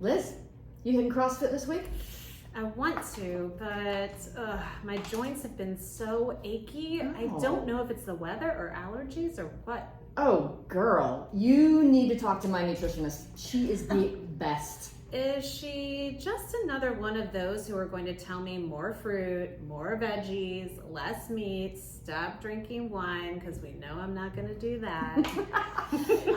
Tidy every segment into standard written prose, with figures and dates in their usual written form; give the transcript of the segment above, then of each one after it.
Liz, you hitting CrossFit this week? I want to, but my joints have been so achy. Oh. I don't know if it's the weather or allergies or what. Oh, girl, you need to talk to my nutritionist. She is the best. Is she just another one of those who are going to tell me more fruit, more veggies, less meat, stop drinking wine, because we know I'm not going to do that?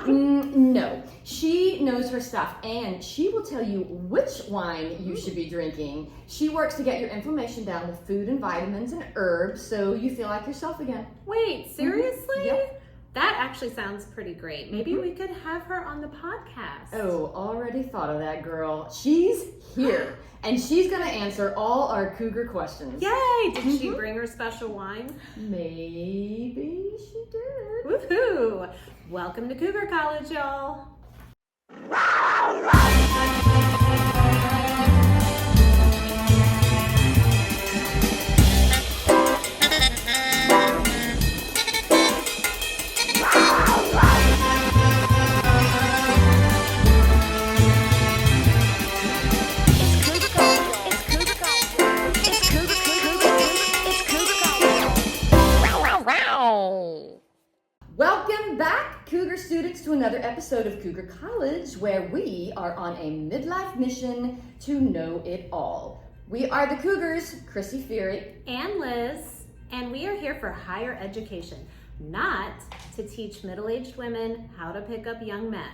No, she knows her stuff, and she will tell you which wine you should be drinking. She works to get your inflammation down with food and vitamins and herbs so you feel like yourself again. Wait, seriously? Yep. That actually sounds pretty great. Maybe we could have her on the podcast. Oh, already thought of that, girl. She's here, and she's going to answer all our cougar questions. Yay! Did she bring her special wine? Maybe she did. Woohoo! Welcome to Cougar College, y'all. Welcome back, Cougar students, to another episode of Cougar College, where we are on a midlife mission to know it all. We are the Cougars, Chrissy Fury And Liz, and we are here for higher education, not to teach middle-aged women how to pick up young men.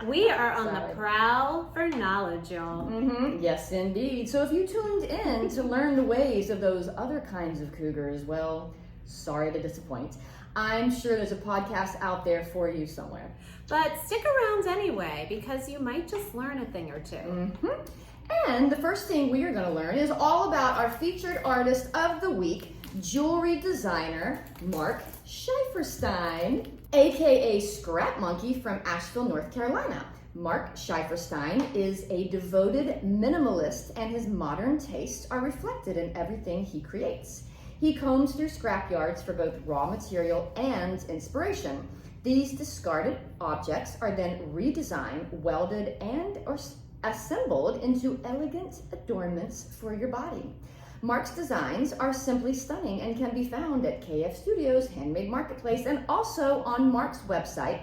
We are on the prowl for knowledge, y'all. Yes, indeed. So if you tuned in to learn the ways of those other kinds of Cougars, well, sorry to disappoint. I'm sure there's a podcast out there for you somewhere. But stick around anyway, because you might just learn a thing or two. And the first thing we are going to learn is all about our featured artist of the week, jewelry designer Mark Scheiferstein, aka Scrap Monkey from Asheville, North Carolina. Mark Scheiferstein is a devoted minimalist, and his modern tastes are reflected in everything he creates. He combs through scrapyards for both raw material and inspiration. These discarded objects are then redesigned, welded, and or assembled into elegant adornments for your body. Mark's designs are simply stunning and can be found at KF Studios Handmade Marketplace and also on Mark's website,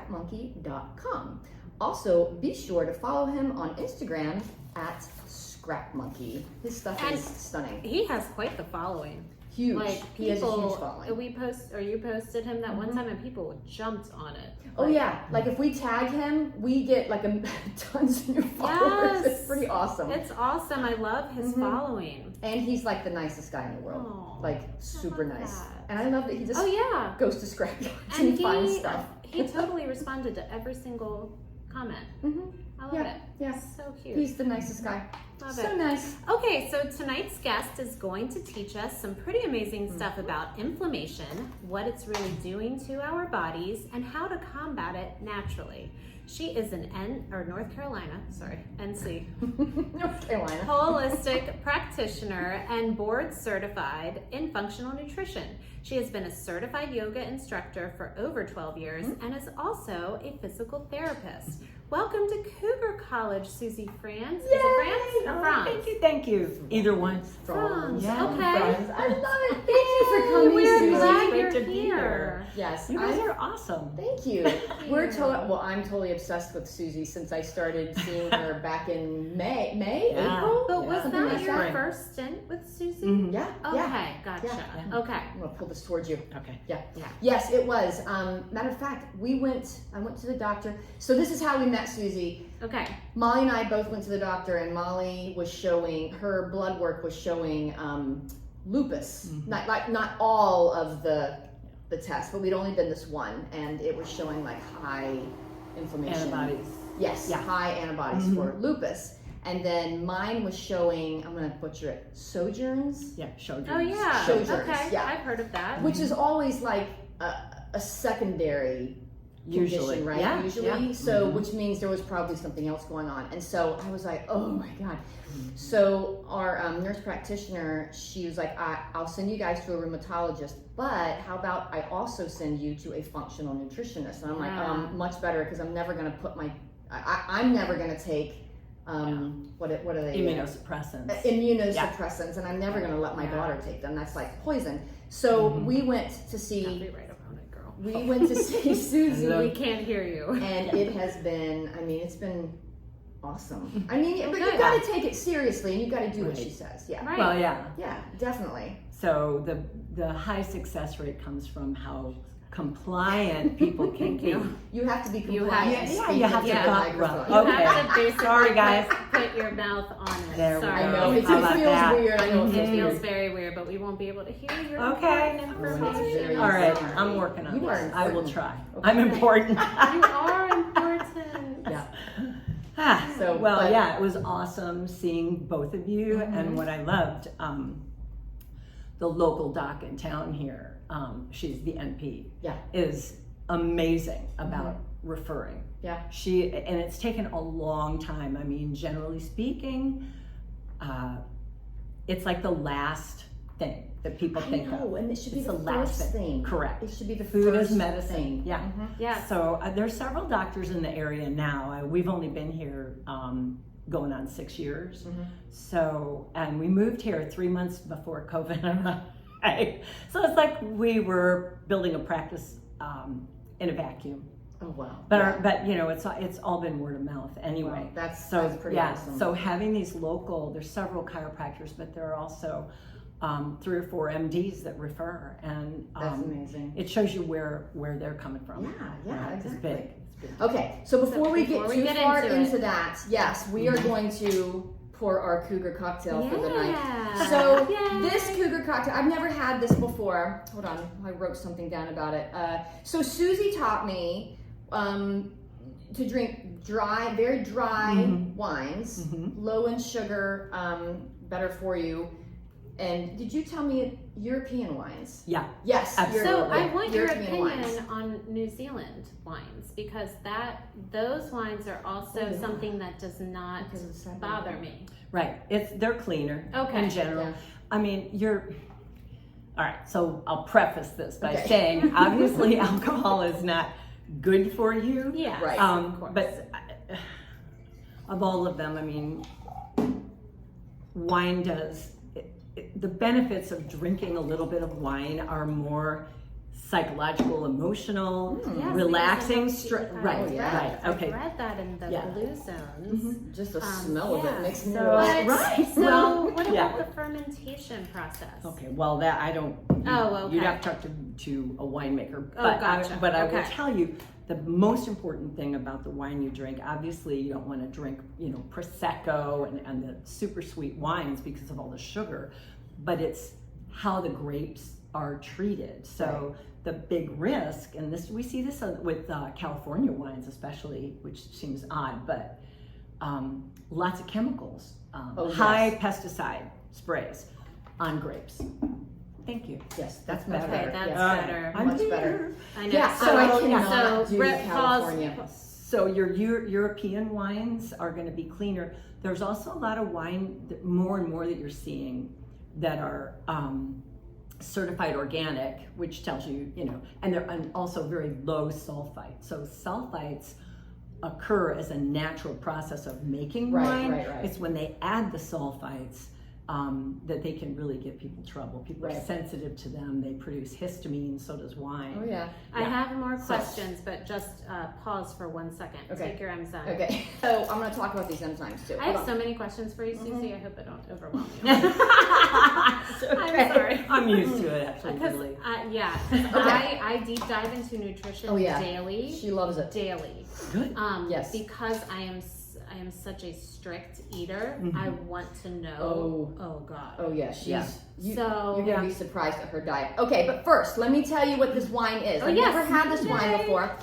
www.scrapmonkey.com. Also, be sure to follow him on Instagram at Scrap Monkey. His stuff is stunning. He has quite the following. Huge. Like He has a people, huge following. you posted him that one time, and people jumped on it. Oh yeah, like if we tag him, we get like tons of new followers. Yes. It's pretty awesome. It's awesome. I love his following. And he's like the nicest guy in the world. Aw, Like super love nice. that. And I love that he just Oh yeah. goes to scrapyards And and finds stuff. He totally responded to every single comment. I love it. Yeah. So cute. He's the nicest guy. Love So it. nice. Okay, so tonight's guest is going to teach us some pretty amazing stuff about inflammation, what it's really doing to our bodies, and how to combat it naturally. She is an NC North Carolina. holistic practitioner and board certified in functional nutrition. She has been a certified yoga instructor for over 12 years and is also a physical therapist. Welcome to Cougar College, Suzie Franz. Is it Franz or Franz? Thank you. Either one. Franz. Yeah, Okay. Franz. I love it. Thank you for coming, We're Susie. glad Great you're to be here. here. Yes. You guys are awesome. Thank you. I'm totally obsessed with Susie since I started seeing her back in May, Yeah. April. But was Something that like your that. first stint with Susie? Yeah. Okay, Yeah. gotcha. Yeah. Okay. I'm gonna pull this towards you. Okay. Yeah. Yeah. Yes, it was. Matter of fact, I went to the doctor. So this is how we met Susie. Okay. Molly and I both went to the doctor, and Molly was showing, her blood work was showing lupus. Not all of the tests, but we'd only done this one, and it was showing like high inflammation. Antibodies. Yes, Yeah. high antibodies for lupus. And then mine was showing, I'm gonna butcher it, Sojourns, Yeah, showed Oh yeah. Shows Okay. yours, yeah. I've heard of that. which is always like a secondary Usually. condition, right? Yeah, Usually. yeah. So, which means there was probably something else going on. And so I was like, oh my God. So our nurse practitioner, she was like, I'll send you guys to a rheumatologist, but how about I also send you to a functional nutritionist? And I'm Yeah. like, much better, because I'm never going to put my I'm never going to take, what are they? Immunosuppressants. Immunosuppressants, and I'm never going to let my daughter take them. That's like poison. So we went to see. Right up on it, girl. We went to see Suzie. We can't hear you. And it has been. I mean, it's been awesome. I mean, but you got to take it seriously, and you got to do what she says. Yeah. Right. Well, yeah. Yeah, definitely. So the high success rate comes from how compliant people can be. You have to be You compliant. have- you have to speak into the microphone. You Okay. have to basically Sorry, guys. put your mouth on it. There we Sorry. I know, it How about feels that? weird. I know it feels It feels weird. very weird, but we won't be able to hear your Okay. important Very information. All right, sorry. I'm working on You are this. I will important. try. Okay. I'm important. You are important. Yeah. So, well, but- yeah, it was awesome seeing both of you, and what I loved, the local doc in town here, she's the NP, is amazing about referring. Yeah. And it's taken a long time. I mean, generally speaking, it's like the last thing that people think of. and it should be It's the the last first thing. Correct. It should be the Food first is medicine. thing. Yeah. Yeah. So there's several doctors in the area now. We've only been here going on 6 years. So, and we moved here 3 months before COVID arrived. So it's like we were building a practice in a vacuum. Oh wow. But you know, it's all been word of mouth anyway. Wow, that's pretty yeah. awesome. So having these local, there's several chiropractors, but there are also 3 or 4 MDs that refer, and That's amazing. it shows you where they're coming from. Yeah, It's exactly. big. It's big. Okay, so before we get too far into into that, yes, we are going to pour our cougar cocktail for the night. So this cougar cocktail, I've never had this before. Hold on, I wrote something down about it. So Suzie taught me to drink dry, very dry wines, low in sugar, better for you. And did you tell me European wines? Yeah. Yes. Absolutely. So I want your European opinion wines. on New Zealand wines, because those wines are also something that does not bother me. Right. They're cleaner in general. Yeah. I mean, all right. So I'll preface this by Okay. saying, obviously, alcohol is not good for you. Yeah. Right. Of course. But of all of them, I mean, wine does. The benefits of drinking a little bit of wine are more psychological, emotional, Yes, relaxing. because it helps you- Right, yeah. right, okay. I've read that in the Yeah. blue zones. Just the smell of it makes me So- relax. Right. So Well, what about yeah. the fermentation process? Okay, well, that I don't. Oh, okay. You'd have to talk to a winemaker. Oh, But gotcha. I will Okay. tell you, the most important thing about the wine you drink, obviously, you don't want to drink, Prosecco and the super sweet wines because of all the sugar, but it's how the grapes are treated. So the big risk, and we see this with California wines especially, which seems odd, but lots of chemicals, high pesticide sprays on grapes. Thank you. Yes, that's That's much better. better. That's Yeah. better. I'm Much here. better. I know. Yeah, so I cannot so do Brett, California. So your European wines are going to be cleaner. There's also a lot of wine, more and more that you're seeing that are certified organic, which tells you, and they're also very low sulfite. So sulfites occur as a natural process of making wine. Right. It's when they add the sulfites that they can really give people trouble. People are sensitive to them. They produce histamine, so does wine. Oh yeah. I have more questions, but just pause for 1 second. Okay. Take your enzyme. Okay. So I'm going to talk about these enzymes too. I have so many questions for you, Suzie. I hope I don't overwhelm you. Okay. I'm sorry. I'm used to it, actually. Because Really. I deep dive into nutrition daily. She loves it. Daily. Good. Yes. Because I am such a strict eater. I want to know. Oh God. Oh yeah, you're So gonna be surprised at her diet. Okay, but first, let me tell you what this wine is. I've never had this wine before.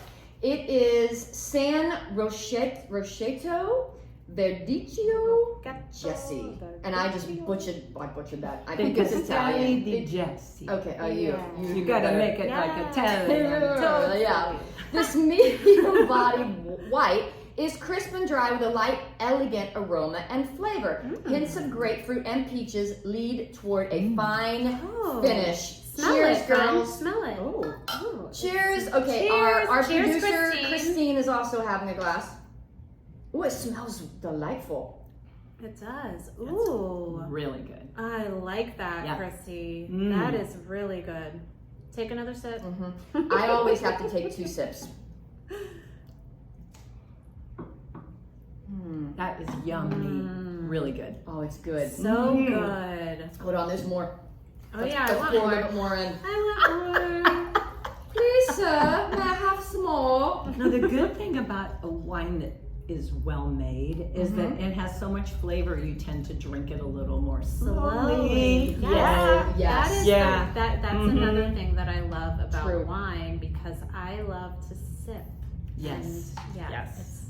It is San Rocheto Verdicchio Jesse, and I just butchered that. I think it's Italian. Di Jesse. Okay, You gotta make it like Italian. Yeah. This medium bodied white is crisp and dry with a light, elegant aroma and flavor. Hints of grapefruit and peaches lead toward a fine finish. Smell Cheers, it, friend. girls. Smell it. Oh. Cheers. Okay, Cheers. our Cheers, producer Christine. Christine is also having a glass. Ooh, it smells delightful. It does. Ooh. Really good. I like that, Yeah. Chrissy. Mm. That is really good. Take another sip. I always have to take 2 sips. That is yummy. Really good. Oh, it's good. So good. Hold on, there's more. Oh yeah, I Let's want pour a more. little bit more in. I want more. Please, sir, may I have some more? Now, the good thing about a wine that is well made is that it has so much flavor, you tend to drink it a little more slowly. Slowly. Yes. That is Yeah. that's another thing that I love about True. wine, because I love to sip. Yes. And yeah, Yes. it's-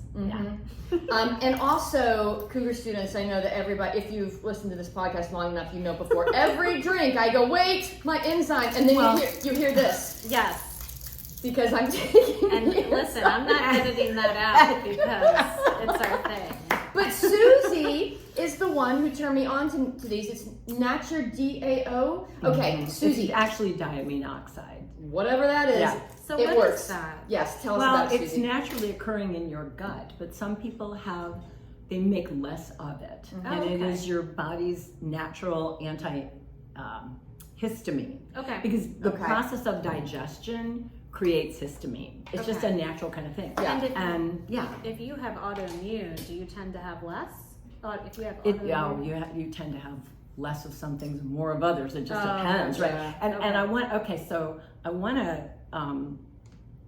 And also, Cougar students, I know that everybody, if you've listened to this podcast long enough, you know before every drink, I go, wait, my enzyme, and then you hear this, Yes. because I'm taking And it. listen, I'm not editing that out because it's our thing. But Suzie is the one who turned me on to these. It's Nature DAO. Okay, It's Suzie, actually diamine oxide. whatever that is, Yeah. So it what works. is that? Yes, tell us Well, about it, it's Suzie. naturally occurring in your gut, but some people they make less of it. And it okay. is your body's natural histamine. Okay. Because the Okay. process of digestion creates histamine. It's just a Okay. natural kind of thing. Yeah. And yeah. if you have autoimmune, do you tend to have less? If you have It, autoimmune, you tend to have less of some things, more of others. It just Oh, depends, right? yeah. And Okay. and I want to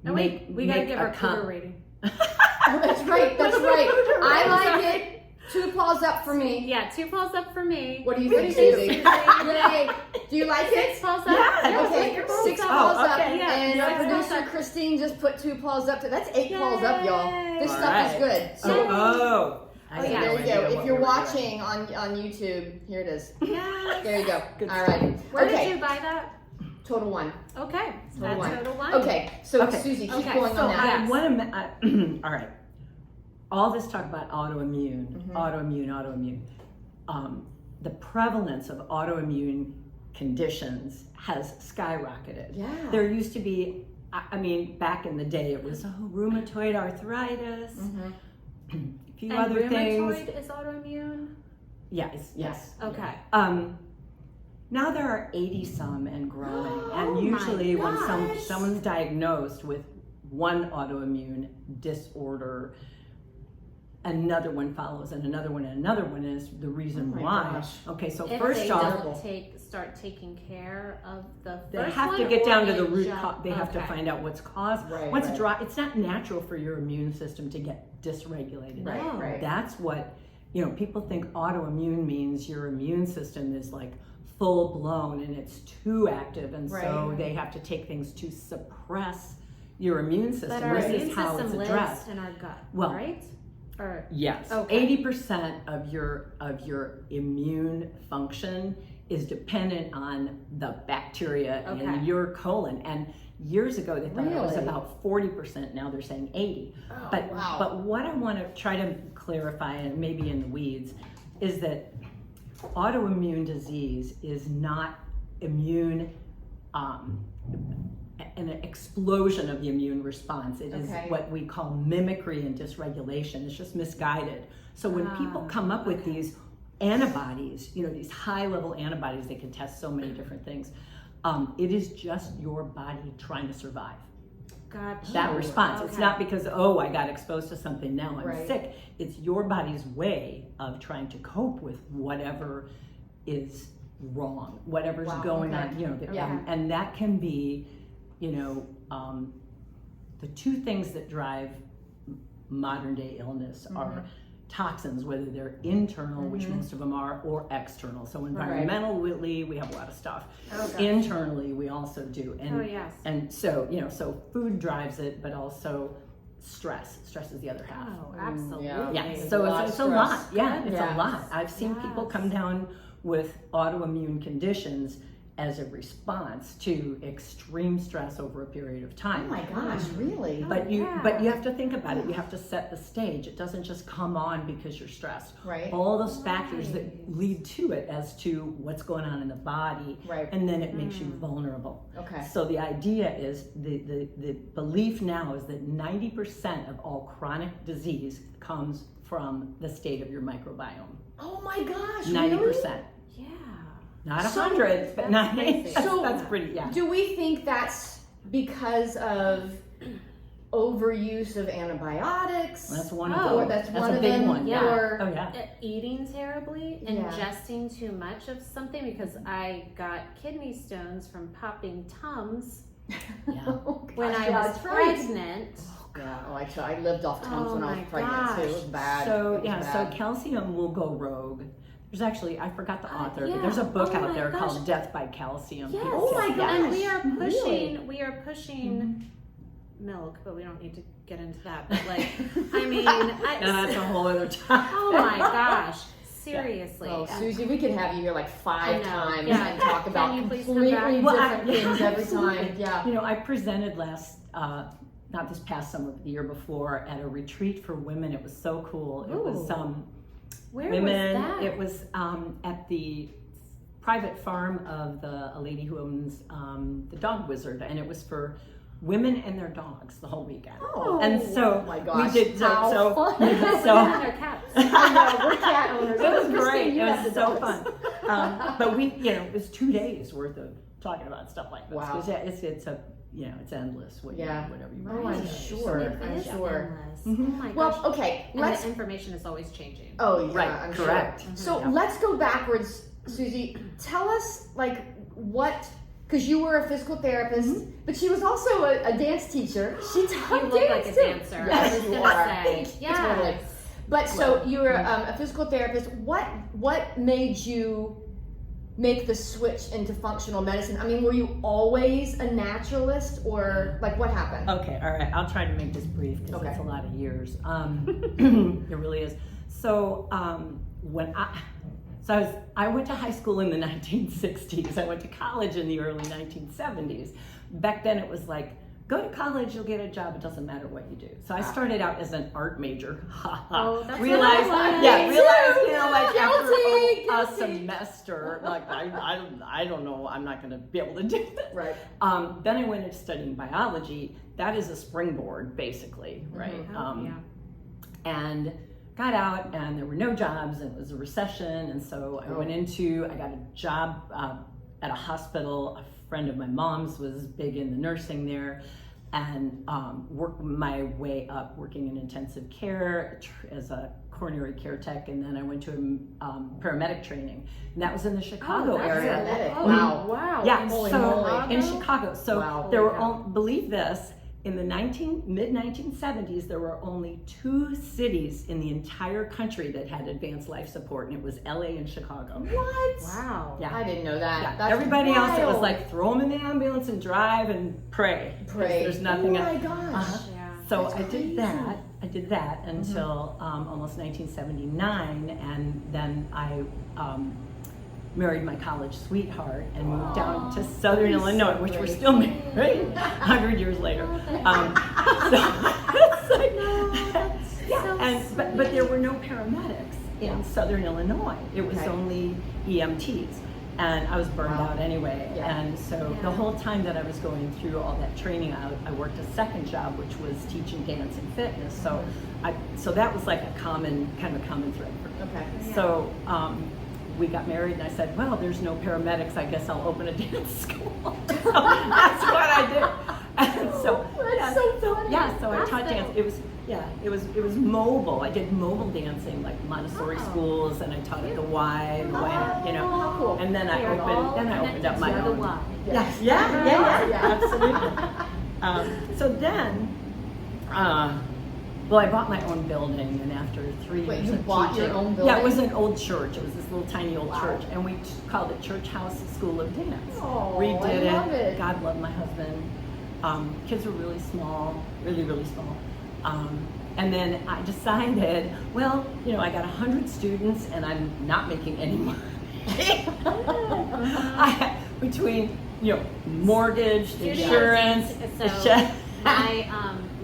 oh, wait, we gotta give our cougar rating. That's right, that's right. I like it. 2 paws up for me. Yeah, 2 paws up for me. What do you What think, do you Suzie? think, Yay. Do you like it? 6 paws up? Yeah, Okay, your 6 paws paws Oh, up. okay. Yeah, And our 6 paws producer up. Christine just put 2 paws up. That's 8 paws up, y'all. This All stuff is right. good. So Oh, there yeah. you no go. idea If what you're we were watching on YouTube, here it is. Yes. There you go. Good All right. Where Okay. did you buy that? Total 1. Okay. Total 1. Total 1. Okay. So Okay. Suzie, keep Okay, going so on that. I want to. All right. All this talk about autoimmune. The prevalence of autoimmune conditions has skyrocketed. Yeah. There used to be, I mean, back in the day, it was rheumatoid arthritis, a few And other things. rheumatoid is autoimmune? Yes. Okay. Now there are 80 some and growing, Oh and my usually when gosh. someone's diagnosed with one autoimmune disorder, another one follows, and another one, and another one is the reason Oh my why. gosh. Okay, so If first they off, don't start taking care of the they first have to one, get or down to they the root just- cause. They have to okay. find out what's caused. Right, Once right. dry, it's not natural for your immune system to get dysregulated. Right, No. right. That's what, people think autoimmune means your immune system is like full blown and it's too active, and so Right. they have to take things to suppress your immune system. But our This immune is how it's system lives addressed. in our gut, Well, right? Or Yes, Okay. 80% of your immune function is dependent on the bacteria Okay. in your colon. And years ago they thought it was Really? about 40%. Now they're saying 80. Oh, But wow. but what I want to try to clarify, and maybe in the weeds, is that autoimmune disease is not immune. An explosion of the immune response. It is Okay. what we call mimicry and dysregulation. It's just misguided. So when people come up with these antibodies, these high-level antibodies, they can test so many different things. It is just your body trying to survive. Gotcha. That response. It's Okay. not because, I got exposed to something, now I'm Right. sick. It's your body's way of trying to cope with whatever is wrong, whatever's Wow, going okay. on. Yeah. And that can be, the 2 things that drive modern day illness are toxins, whether they're internal, which most of them are, or external. So environmentally, we have a lot of stuff. Okay. Internally, we also do. And, Oh, yes. And so, so food drives it, but also stress. Stress is the other half. Oh, absolutely. Yeah, It's so a lot it's of a lot. stress. Yeah, it's Yeah. a lot. I've seen people Yes. come down with autoimmune conditions as a response to extreme stress over a period of Oh time. my gosh, really? But you yeah. have to think about it. You have to set the stage. It doesn't just come on because you're stressed. Right. All those factors that Right. lead to it as to what's going on in the body, Right. and then it makes you vulnerable. Okay. So the idea is the belief now is that 90% of all chronic disease comes from the state of your microbiome. Oh my gosh, 90%. Yeah. Not So- 100, but That's 90. crazy. That's pretty, yeah. Do we think that's because of overuse of antibiotics? That's one of Oh, them. That's one a of big them, one. Yeah. or- Oh yeah. Eating terribly, Yeah. ingesting too much of something, because I got kidney stones from popping Tums Yeah. Oh, when gosh, I yeah, was that's right. pregnant. Yeah, I lived off Tums Oh when I was my pregnant too. It was gosh. bad. So It was yeah, bad. so calcium will go rogue. There's actually, I forgot the author, yeah. but there's a book Oh out my there gosh. called Death by Calcium. Yes. People Oh my say- gosh. And we are pushing, Really? we are pushing milk, but we don't need to get into that. But like, I mean, No, that's a whole other time. oh my gosh, seriously. Oh, And- Susie, we could have you here like 5 I know, times yeah. and talk Can about you please come completely back? different Well, I- things every absolutely. time. Yeah. You know, I presented not this past summer, but the year before, at a retreat for women. It was so cool. It was Where women. was that? It was at the private farm of a lady who owns the Dog Wizard, and it was for women and their dogs the whole weekend. Oh, And so oh my gosh, we did how so. fun. Women and their cats. I know, we're cat owners. It was Christine, great. you It have was the so dogs. fun. But it was 2 days worth of talking about stuff like this. Wow. 'Cause, yeah, it's it's endless. Yeah. Whatever you Oh, want I'm to say. sure. It I'm is sure. endless. Mhm. Oh my gosh. Well, okay, and let's. the information is always changing. Oh, yeah, Right, I'm correct. sure. So Yeah. let's go backwards, Susie. Tell us, like, what. Because you were a physical therapist, but she was also a dance teacher. She taught You look like dance a too. dancer. I Yes, was you gonna are. say. Yes. Totally. But so you were a physical therapist. What made you make the switch into functional medicine? I mean, were you always a naturalist, or like what happened? Okay, all right. I'll try to make this brief because Okay. it's a lot of years. It really is. So I went to high school in the 1960s. I went to college in the early 1970s. Back then it was like, go to college, you'll get a job, it doesn't matter what you do. So I started out as an art major. Oh, that's realized, what I was. yeah, Me realized, too. you know, like Guilty, after a guilty. semester, like I don't know, I'm not gonna be able to do this. Right. Then I went into studying biology. That is a springboard, basically, right? Oh, yeah. And got out, and there were no jobs, and it was a recession, and so I got a job at a hospital. A friend of my mom's was big in the nursing there, and worked my way up working in intensive care as a coronary care tech, and then I went to paramedic training, and that was in the Chicago that's area. Paramedic. Oh, Wow. wow. Yeah, Holy so moly. in Chicago. So Wow. there were, Holy cow. believe this, in the mid-1970s, there were only 2 cities in the entire country that had advanced life support, and it was LA and Chicago. What? Wow. Yeah. I didn't know that. Yeah. That's Everybody else, it was wild. like throw them in the ambulance and drive and pray. 'cause Pray. There's nothing Oh my else. gosh. Uh-huh. Yeah. So That's I crazy. did that until almost 1979, and then I married my college sweetheart and moved down to Southern Illinois, which we're still married 100 years later. So it's like, but there were no paramedics in Southern Illinois. It was Okay. only EMTs. And I was burned Wow. out anyway. Yeah. And so Yeah. the whole time that I was going through all that training, I worked a second job, which was teaching dance and fitness. So so that was like a common thread for me. Okay. Yeah. So we got married, and I said, well, there's no paramedics. I guess I'll open a dance school. So that's what I did. And so That's so funny. so I taught dance. It was mobile. I did mobile dancing, like Montessori schools, and I taught at the Y, you know. Oh, how cool. And then I We are all opened up my connected to the own. Y. Yes, Yeah. absolutely. So then, well, I bought my own building, and after 3 Wait, years you of bought teaching, your own yeah, it was building? an old church. It was this little tiny old Wow. church, and we called it Church House School of Dance. Oh, Redid I love it. God love my husband. Kids were really small, really, really small. And then I decided, well, you know, I got 100 students, and I'm not making any money. Between, you know, mortgage, insurance. So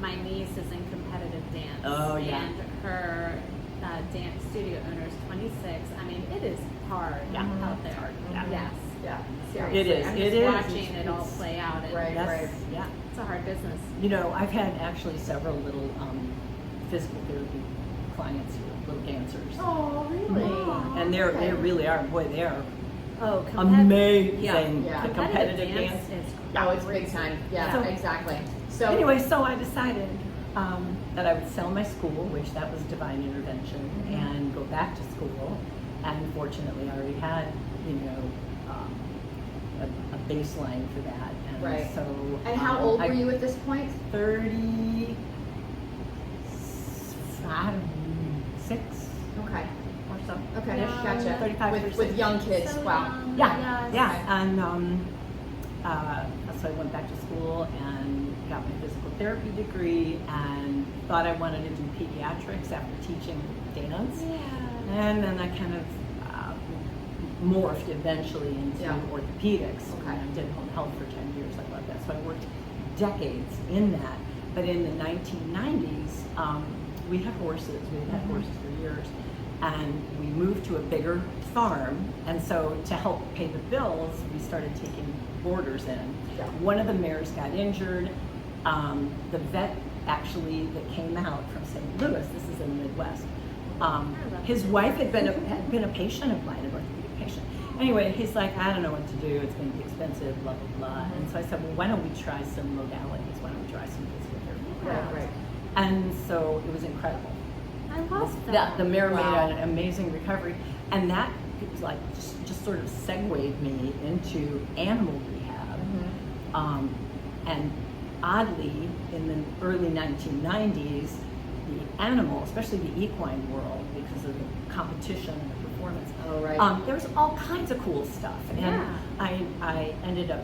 my niece is in competitive dance. Oh, yeah. And her dance studio owner is 26. I mean, it is hard out there. hard, yeah. Yes. Yeah. Seriously. It is, I'm it just is. watching it all play out. And Right. Yes, yeah. It's a hard business. You know, I've had actually several little physical therapy clients who dancers. Oh, really? And they really are, boy, they are Oh, amazing. Yeah. The competitive dance. is Oh, it's big time. Yeah, So- exactly. So Anyway, so I decided that I would sell my school, which that was divine intervention, and go back to school. And fortunately, I already had, a baseline for that. And Right. So. And how old were you at this point? 36 Okay. or so. Okay. Yeah. Gotcha. 35, With 36. young kids. So Wow. young, Yeah, yes. yeah, and so I went back to school and got my physical therapy degree and thought I wanted to do pediatrics after teaching dance. Yeah. And then I kind of morphed eventually into Yeah. orthopedics. Okay. And I did home health for 10 years. I love that. So I worked decades in that. But in the 1990s, we had horses. We had horses for years. And we moved to a bigger farm. And so to help pay the bills, we started taking boarders in. Yeah. One of the mares got injured. The vet actually that came out from St. Louis, this is in the Midwest, his wife had been a patient of mine, an orthopedic patient. Anyway, he's like, I don't know what to do. It's going to be expensive, blah, blah, blah. And so I said, well, why don't we try some modalities? Why don't we try some physical therapy? Right. And so it was incredible. I love Yeah, that. the mare Wow. made an amazing recovery. And that like just sort of segued me into animal rehab. And oddly, in the early 1990s, the animal, especially the equine world, because of the competition and the performance, Oh, right. there was all kinds of cool stuff. And Yeah. I ended up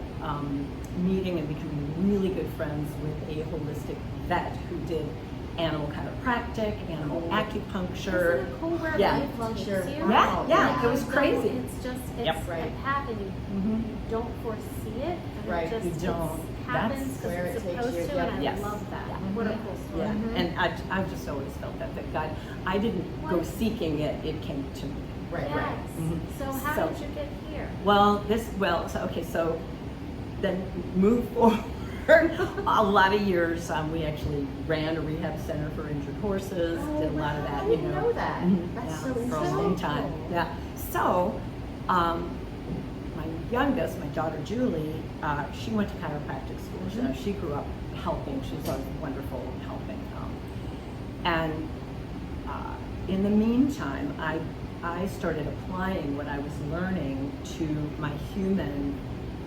meeting and becoming really good friends with a holistic vet who did animal chiropractic, animal acupuncture. Isn't it cool where Yeah. life takes you? Wow. Yeah, it was So crazy. It's just, it's Yep. Right. a path and you Mhm. don't foresee it. And Right. It just You don't. happens That's because where it's it takes supposed you. to, Yeah. and I Yes. love that. Yeah. What a cool story. Yeah, Mhm. and I've just always felt that God, I didn't go What? seeking it; it came to me. Right. Yes. Right. Mhm. So how So- did you get here? So then move forward a lot of years. We actually ran a rehab center for injured horses. Oh, Did a lot of wow. that. I didn't know that. Mhm. That's Yeah, so for a long interesting. time. Yeah. So, my youngest, my daughter Julie, she went to chiropractic school. She grew up helping. She was always wonderful in helping. In the meantime, I started applying what I was learning to my human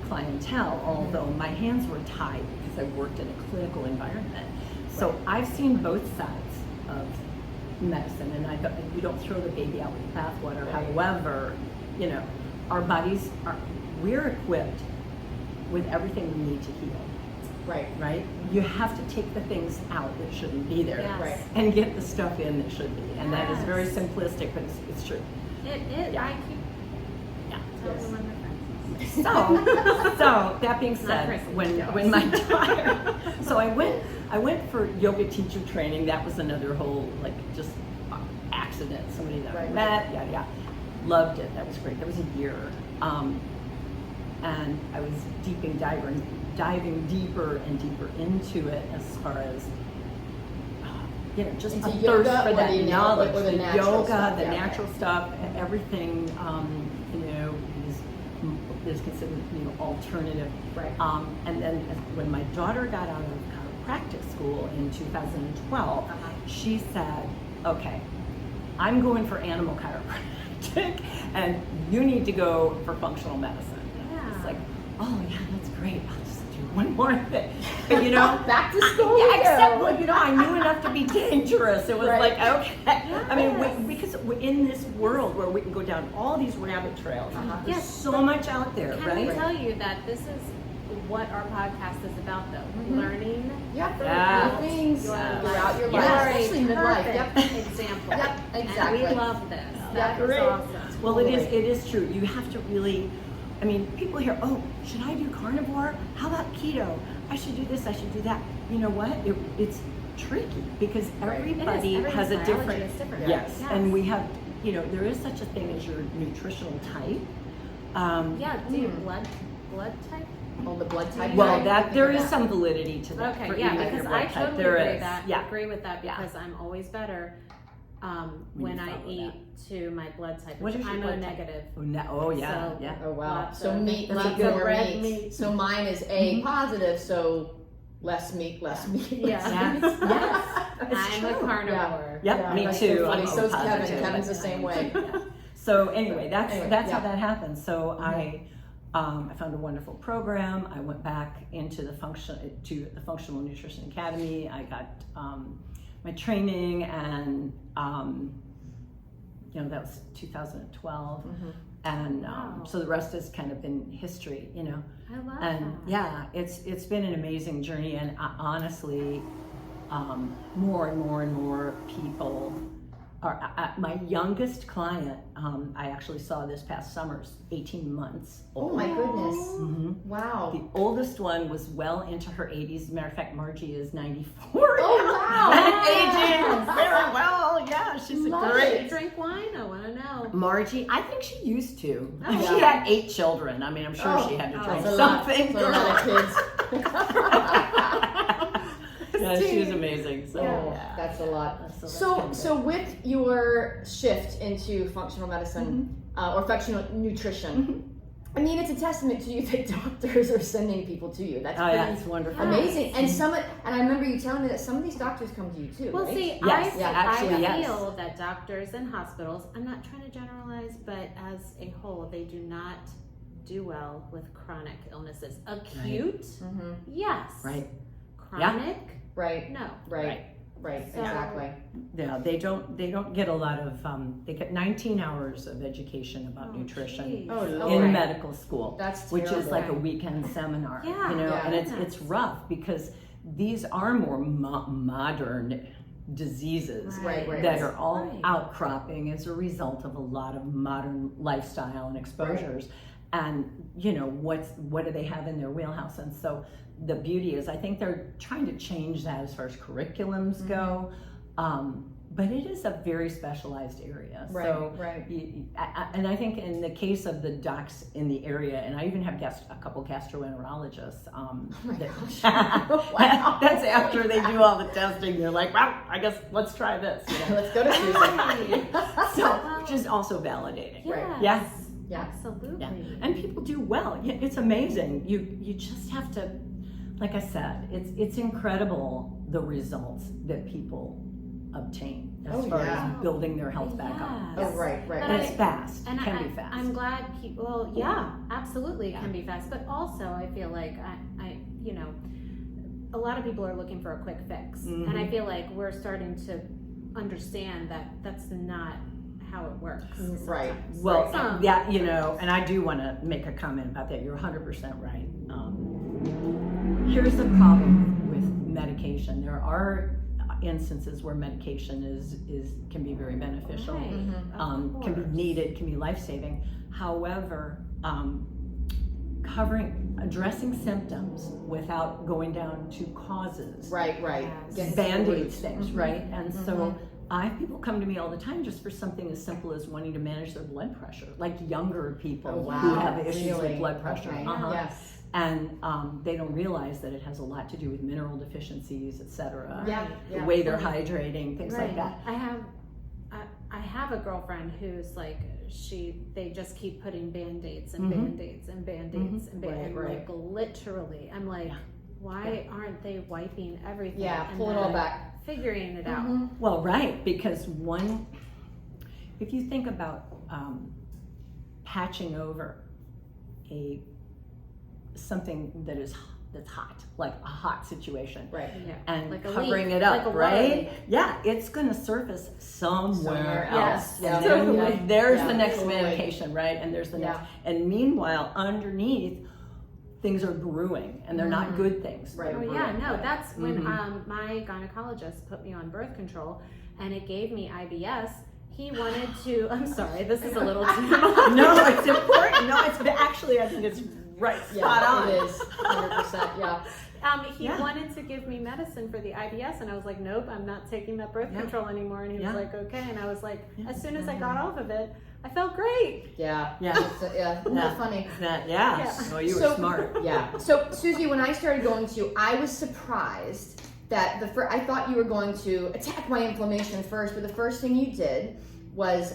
clientele, although my hands were tied because I worked in a clinical environment. So I've seen both sides of medicine, and we don't throw the baby out with the bathwater. Right. However, our bodies we're equipped with everything we need to heal. Right. Right? You have to take the things out that shouldn't be there, Yes. Right. and get the stuff in that should be. And that is very Yes. simplistic, but it's true. It, Yeah. I keep Yeah. telling Yes. one of my friends. So that being said, Chrissy, when my daughter, so I went for yoga teacher training. That was another whole just accident. Somebody that I Right. met, yeah, loved it. That was great. That was a year, and I was diving deeper and deeper into it as far as just Into a yoga thirst for or that the knowledge, or the the natural yoga, stuff, the yeah. natural stuff, everything. Is considered alternative. Right. And then when my daughter got out of chiropractic school in 2012, she said, "Okay, I'm going for animal chiropractic, and you need to go for functional medicine." Yeah. It's like, oh yeah, that's great. I'll just do one more thing. But Back to school. yeah, we except go. I knew enough to be dangerous. It was Right. like, okay. I mean, Yes. because we're in this world where we can go down all these rabbit trails. There's Yes, so but much out there, Can right? I tell you that this is what our podcast is about, though? Learning. Yeah. Yeah. New things Yes. throughout your You life, are especially a midlife. perfect Yep. example. Yep, exactly. And we love this. Yeah, That is great. awesome. Well, it is true. You have to really, people hear, oh, should I do carnivore? How about keto? I should do this, I should do that. You know what? It's tricky because everybody It is. has a Everyone's different, biology is different. yes. Yes. And we have, there is such a thing as your nutritional type. Yeah, do you blood type? Oh, the blood type. Well, right? there is some validity to that. Okay, for yeah, eating because your blood I type. totally There agree is. that. Yeah. Agree with that Yeah. because I'm always better when you I follow eat to my blood type, What which is your I'm O blood type? negative. Oh yeah, So- yeah. Oh wow. Lots So of- meat, That's a meat, good more red meat. meat. So mine is A positive, so less meat, less meat. Yeah. Yes, yes. It's I'm a true. carnivore. Yep, Yeah, me that's too. so funny. I'm So's Kevin. positive. Kevin's the same way. So anyway, that's Anyway, how yeah. that happened. So I found a wonderful program. I went back into the Functional Nutrition Academy. I got my training, and that was 2012. And Wow. so the rest has kind of been history, I love And that. yeah, it's been an amazing journey, and honestly, more and more people are. My youngest client, I actually saw this past summer's 18 months Oh old. my goodness. Mhm. Wow. The oldest one was well into her 80s. Matter of fact, Margie is 94. Oh wow. And aging very well. Yeah, she's Love a it. You great. drink wine? I want to know. Margie, I think she used to. Oh, She yeah. had 8 children. I mean, I'm sure Oh, she had to oh, drink That's a lot. something. That's a lot of kids. Yeah, she's amazing. So Oh, yeah. that's a lot. that's So, kinda so with your shift into functional medicine or functional nutrition, I mean, it's a testament to you that doctors are sending people to you. That's Oh pretty yeah, it's wonderful. amazing. And and I remember you telling me that some of these doctors come to you too. Well, right? see, Yes, yeah, actually, I yes. feel that doctors and hospitals, I'm not trying to generalize, but as a whole, they do not do well with chronic illnesses. Acute, Mhm. yes. Right. Chronic, Right. no. Right. Right. So- Exactly. Yeah, they don't get a lot of. They get 19 hours of education about Oh, nutrition geez. Oh, in Lord. medical school. That's Which is terrible. like a weekend seminar, Yeah. Yeah. and it's rough because these are more modern diseases Right, right. that are all Right. outcropping as a result of a lot of modern lifestyle and exposures. And what do they have in their wheelhouse? And so the beauty is, I think they're trying to change that as far as curriculums go. But it is a very specialized area. Right, So, right. and I think in the case of the docs in the area, and I even have a couple gastroenterologists. my that- gosh. Wow. That's after they do all the testing. They're like, well, I guess let's try this. Let's go to Susie. So, which is also validating. Yes. Right. Yeah. Yeah. Absolutely. Yeah, and people do well. Yeah, it's amazing. You just have to, like I said, it's incredible the results that people obtain as Oh, far yeah. as building their health back up. Yes. Oh, right, right. And it's fast. And It can be fast. I'm glad people, well, yeah, absolutely, it can Yeah. be fast. But also, I feel like a lot of people are looking for a quick fix. And I feel like we're starting to understand that that's not how it works. Right. sometimes. Well, Some. yeah, and I do want to make a comment about that. You're 100% right. Here's the problem with medication. There are instances where medication can be very beneficial, Right. Of can be course. needed, can be life-saving. However, addressing symptoms without going down to causes, Right, right. Yes. Get to the band-aids roots. things, right? And so I have people come to me all the time just for something as simple as wanting to manage their blood pressure, like younger people Oh, wow. who have issues Really? with blood pressure. Okay. Uh-huh. Yes. And they don't realize that it has a lot to do with mineral deficiencies, etc. Yeah. The Yeah. way they're hydrating, things Right. like that. I have a girlfriend who's like, they just keep putting band-aids and Mhm. band-aids and band-aids and band-aids, Right, like literally. I'm like, why aren't they wiping everything? Yeah. and Pull it then all back. figuring it out? Mhm. Well, right, because if you think about patching over something that's hot, like a hot situation, Right. Yeah. and Like a covering leak, it up, like a water right? leak. Yeah, it's going to surface somewhere else. Yes, Yeah. And then Totally. there's Yeah, the next totally. medication, right? And there's the Yeah. next. And meanwhile, underneath, things are brewing, and they're not good things. Right. They're Oh yeah, brewing. no, that's when Mhm. my gynecologist put me on birth control, and it gave me IBS. He wanted to. I'm sorry, this is a little too much. No, it's important. No, it's actually, I think it's right, spot on. It is. 100%. Yeah. He Yeah. wanted to give me medicine for the IBS, and I was like, nope, I'm not taking that birth Yeah. control anymore. And he Yeah. was like, okay. And I was like, Yeah. as soon as I got off of it, I felt great. Yeah. Yeah. Yeah. Isn't that funny? Yeah. Yeah. Oh, you were So- smart. Yeah. So, Susie, when I started going to you, I was surprised that I thought you were going to attack my inflammation first, but the first thing you did was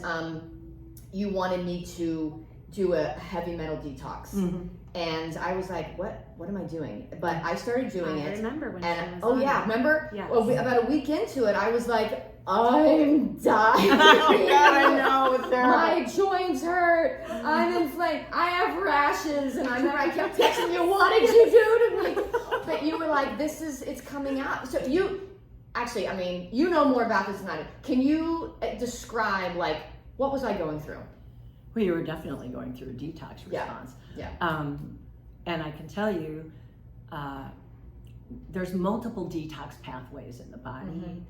you wanted me to do a heavy metal detox. And I was like, what am I doing? But I started doing it. I remember when and she was on it. remember? Yes. Well, about a week into it, I was like, I'm dying. Oh God, I know, it's terrible. My joints hurt. I'm inflamed. I have rashes. And I remember I kept texting you, what did you do to me? But you were like, it's coming out. So actually, I mean, you know more about this than I do. Can you describe, like, what was I going through? Well, you were definitely going through a detox response. Yeah. And I can tell you, there's multiple detox pathways in the body.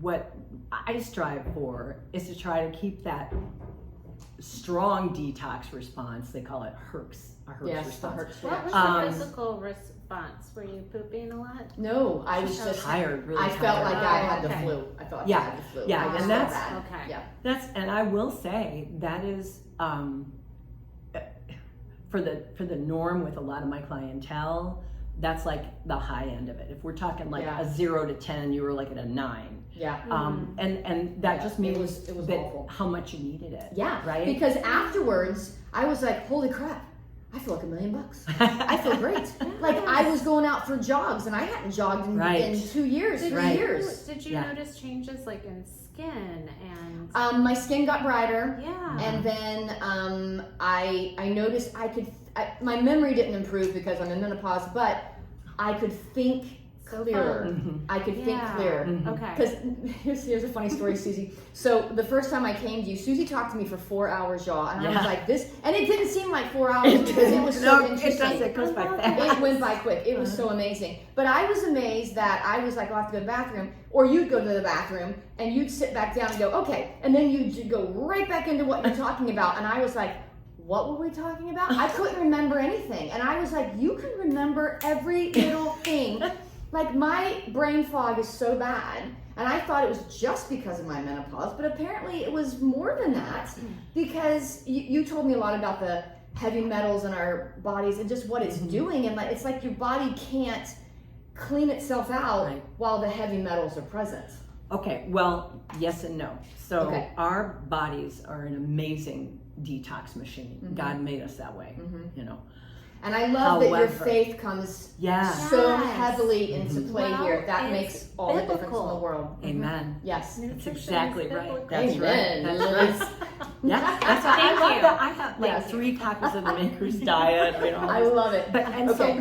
What I strive for is to try to keep that strong detox response. They call it HERX, a HERX response. What was the physical response? Were you pooping a lot? No, I was just tired. Really I tired. felt like I had the okay. flu. I felt like Yeah. I had the flu. Yeah, I just and felt that's- bad. Okay. Yeah. And I will say that is for the norm with a lot of my clientele. That's like the high end of it. If we're talking like Yeah. a 0 to 10, you were like at a 9. Yeah. And that Yeah, just it means was that awful. how much you needed it. Yeah. Right? Because afterwards, I was like, holy crap. I feel like $1 million. I feel great. Like I was going out for jogs and I hadn't jogged in, Right. in 2 years, Did 3 you, years. Did you Yeah. notice changes like in skin and? My skin got brighter. Yeah. And then I noticed my memory didn't improve because I'm in menopause, but I could think clearer. Mhm. I could think Yeah. clearer. Okay. Because here's a funny story, Suzie. So the first time I came to you, Suzie talked to me for 4 hours, y'all, and I was Yeah. like this, and it didn't seem like 4 hours because it was so interesting. It goes by I love fast. It went by quick. It was so amazing. But I was amazed that I was like, I'll have to go to the bathroom, or you'd go to the bathroom and you'd sit back down and go, okay, and then you'd go right back into what you're talking about, and I was like, what were we talking about? I couldn't remember anything, and I was like, you can remember every little thing. Like my brain fog is so bad, and I thought it was just because of my menopause, but apparently it was more than that because you told me a lot about the heavy metals in our bodies and just what it's doing, and like it's like your body can't clean itself out Right. while the heavy metals are present. Okay, well, yes and no. So Okay. our bodies are an amazing detox machine. God made us that way, you know. And I love that your However- faith comes Yeah. so Yes. heavily into play Well, here. That it's makes all the difference in the biblical. world. Amen. Yes. That's exactly right. biblical. That's Amen. right. That's right. Yeah, that's why I Thank love you. that. I have like Yes. 3 copies of the Maker's Diet. You know, I love it. But and Okay. so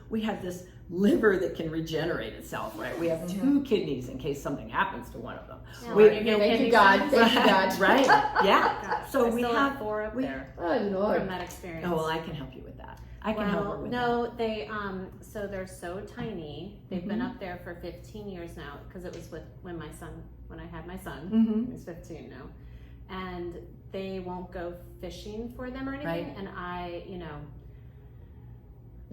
we have this liver that can regenerate itself, right? We have 2 kidneys in case something happens to one of them. Yeah, We- when you you get know, Thank you, kidney God. stones. Thank you, God. Right? Yeah. God, So I we still have 4 up we- there Oh from Lord. that experience. Oh well, I can help you with that. I can help her with that. no, they so they're so tiny. They've been up there for 15 years now because it was when I had my son. Mhm. He's 15 now, and they won't go fishing for them or anything. Right. And I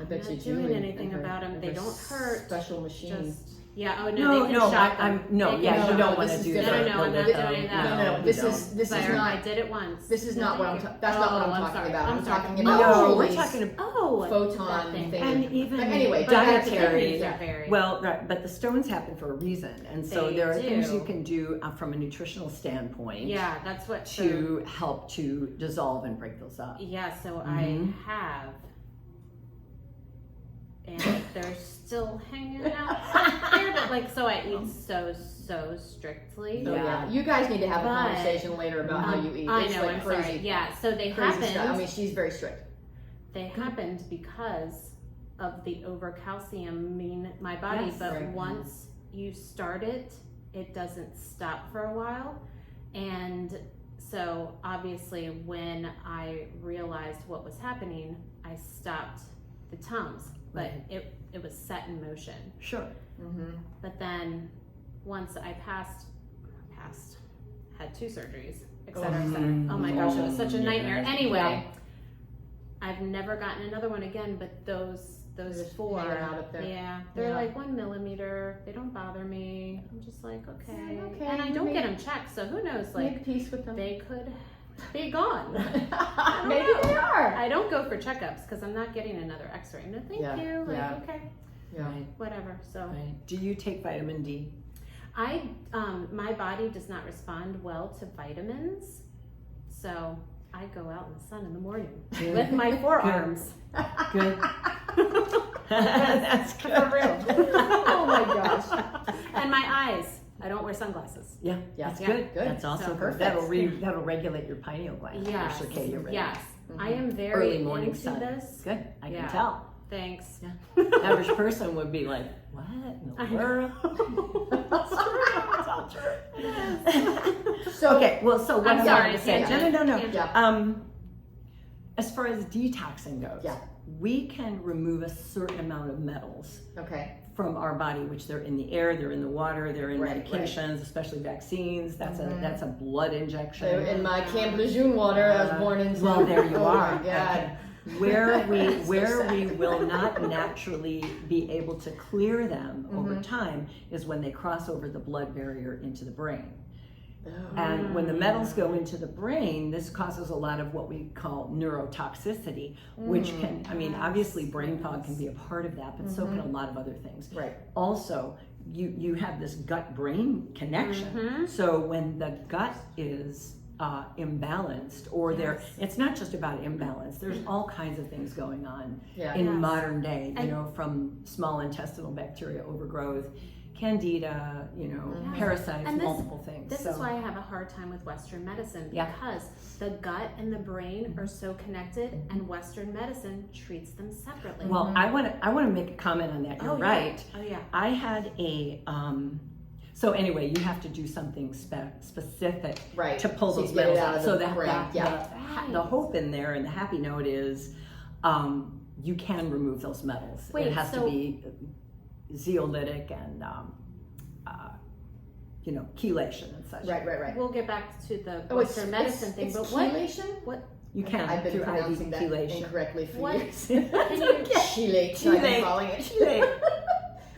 I bet I'm you not doing Julie anything and her- about 'em. and They her don't hurt. Special machine. just yeah. Oh no, No, they can no, shock them. I'm no, They yeah, can you shock don't them. want This to is do different. that. No, I'm not doing that. No, you this don't. is this But is I not did it once. this is not what I'm that's not what I'm talking about. I'm sorry. talking about No, all we're these talking about photon that thing. thing. and even But anyway, But the dietary. kidneys are very Well, right, but the stones happen for a reason, and so They there are things do. you can do from a nutritional standpoint yeah. That's what to help to dissolve and break those up. Yeah, so Mhm. I have, and they're still hanging out there, but like, so I eat so strictly. Oh, Yeah. yeah. You guys need to have a But, conversation later about how you eat. I It's know, like I'm crazy. sorry. Yeah, so they Crazy happened. stuff. I mean, she's very strict. They happened because of the overcalciuming my body, Yes, but right. once you start it, it doesn't stop for a while. And so obviously when I realized what was happening, I stopped the Tums, but Right. it was set in motion. Sure. Mm-hmm. But then once I had 2 surgeries, et cetera, et cetera. Oh my gosh, it was such a nightmare. Anyway, Yeah. I've never gotten another one again, but those just 4, hanging out up there. yeah, they're Yeah. like 1 millimeter. They don't bother me. I'm just like, okay. Yeah, okay, And I you don't get make- them checked, so who knows? Like, Make peace with them. they could be gone. Maybe they are. I don't go for checkups because I'm not getting another X-ray. No, thank Yeah, you. Like, yeah. okay. Yeah. Right. whatever. So Right. Do you take vitamin D? my body does not respond well to vitamins, so I go out in the sun in the morning Good. with my forearms. Good. That's good. For real. Oh my gosh. And my eyes. I don't wear sunglasses. Yeah, Yeah. that's Yeah. good. Good. That's also So good. perfect. That'll regulate your pineal gland. Yes. Your circadian rhythm. Yes. Mhm. I am very Early morning into sun. this. Good. I Yeah. can tell. Thanks. Average person would be like, what in I the world? That's It's all true. So Okay, well, so what I'm I'm sorry, going to say, tangent. no. Tangent. Yeah. As far as detoxing goes, Yeah. we can remove a certain amount of metals Okay. from our body, which they're in the air, they're in the water, they're in Right, medications, especially vaccines. That's Mhm. that's a blood injection. So in my Camp Lejeune water, I was born into. Well, there you oh are. My God. Okay. Where So we sad. will not naturally be able to clear them over Mhm. time is when they cross over the blood barrier into the brain. Oh. And when the metals go into the brain, this causes a lot of what we call neurotoxicity, which can, I mean, obviously brain fog can be a part of that, but so can a lot of other things. Right. Also, you have this gut-brain connection. Mhm. So when the gut is imbalanced, or it's not just about imbalance. There's all kinds of things going on Yeah. in Yes. modern day, And- from small intestinal bacteria overgrowth, candida, Mhm. parasites, And this- multiple things. This so, is why I have a hard time with Western medicine, Yeah. because the gut and the brain are so connected, and Western medicine treats them separately. well, I want to make a comment on that. You're Oh, yeah. right. Oh yeah. I had a so anyway, you have to do something specific Right. to pull So you those get it metals out out. of So the that brain, yeah. the hope in there and the happy note is you can remove those metals. Wait, it has to so- be zeolitic and chelation and such. Right. We'll get back to the Oh, it's Western medicine thing, it's but what? chelation? What? You can I've been through pronouncing IV that chelation. incorrectly for What? years. Can you Chelate. I've been Chelate. calling it Chelate.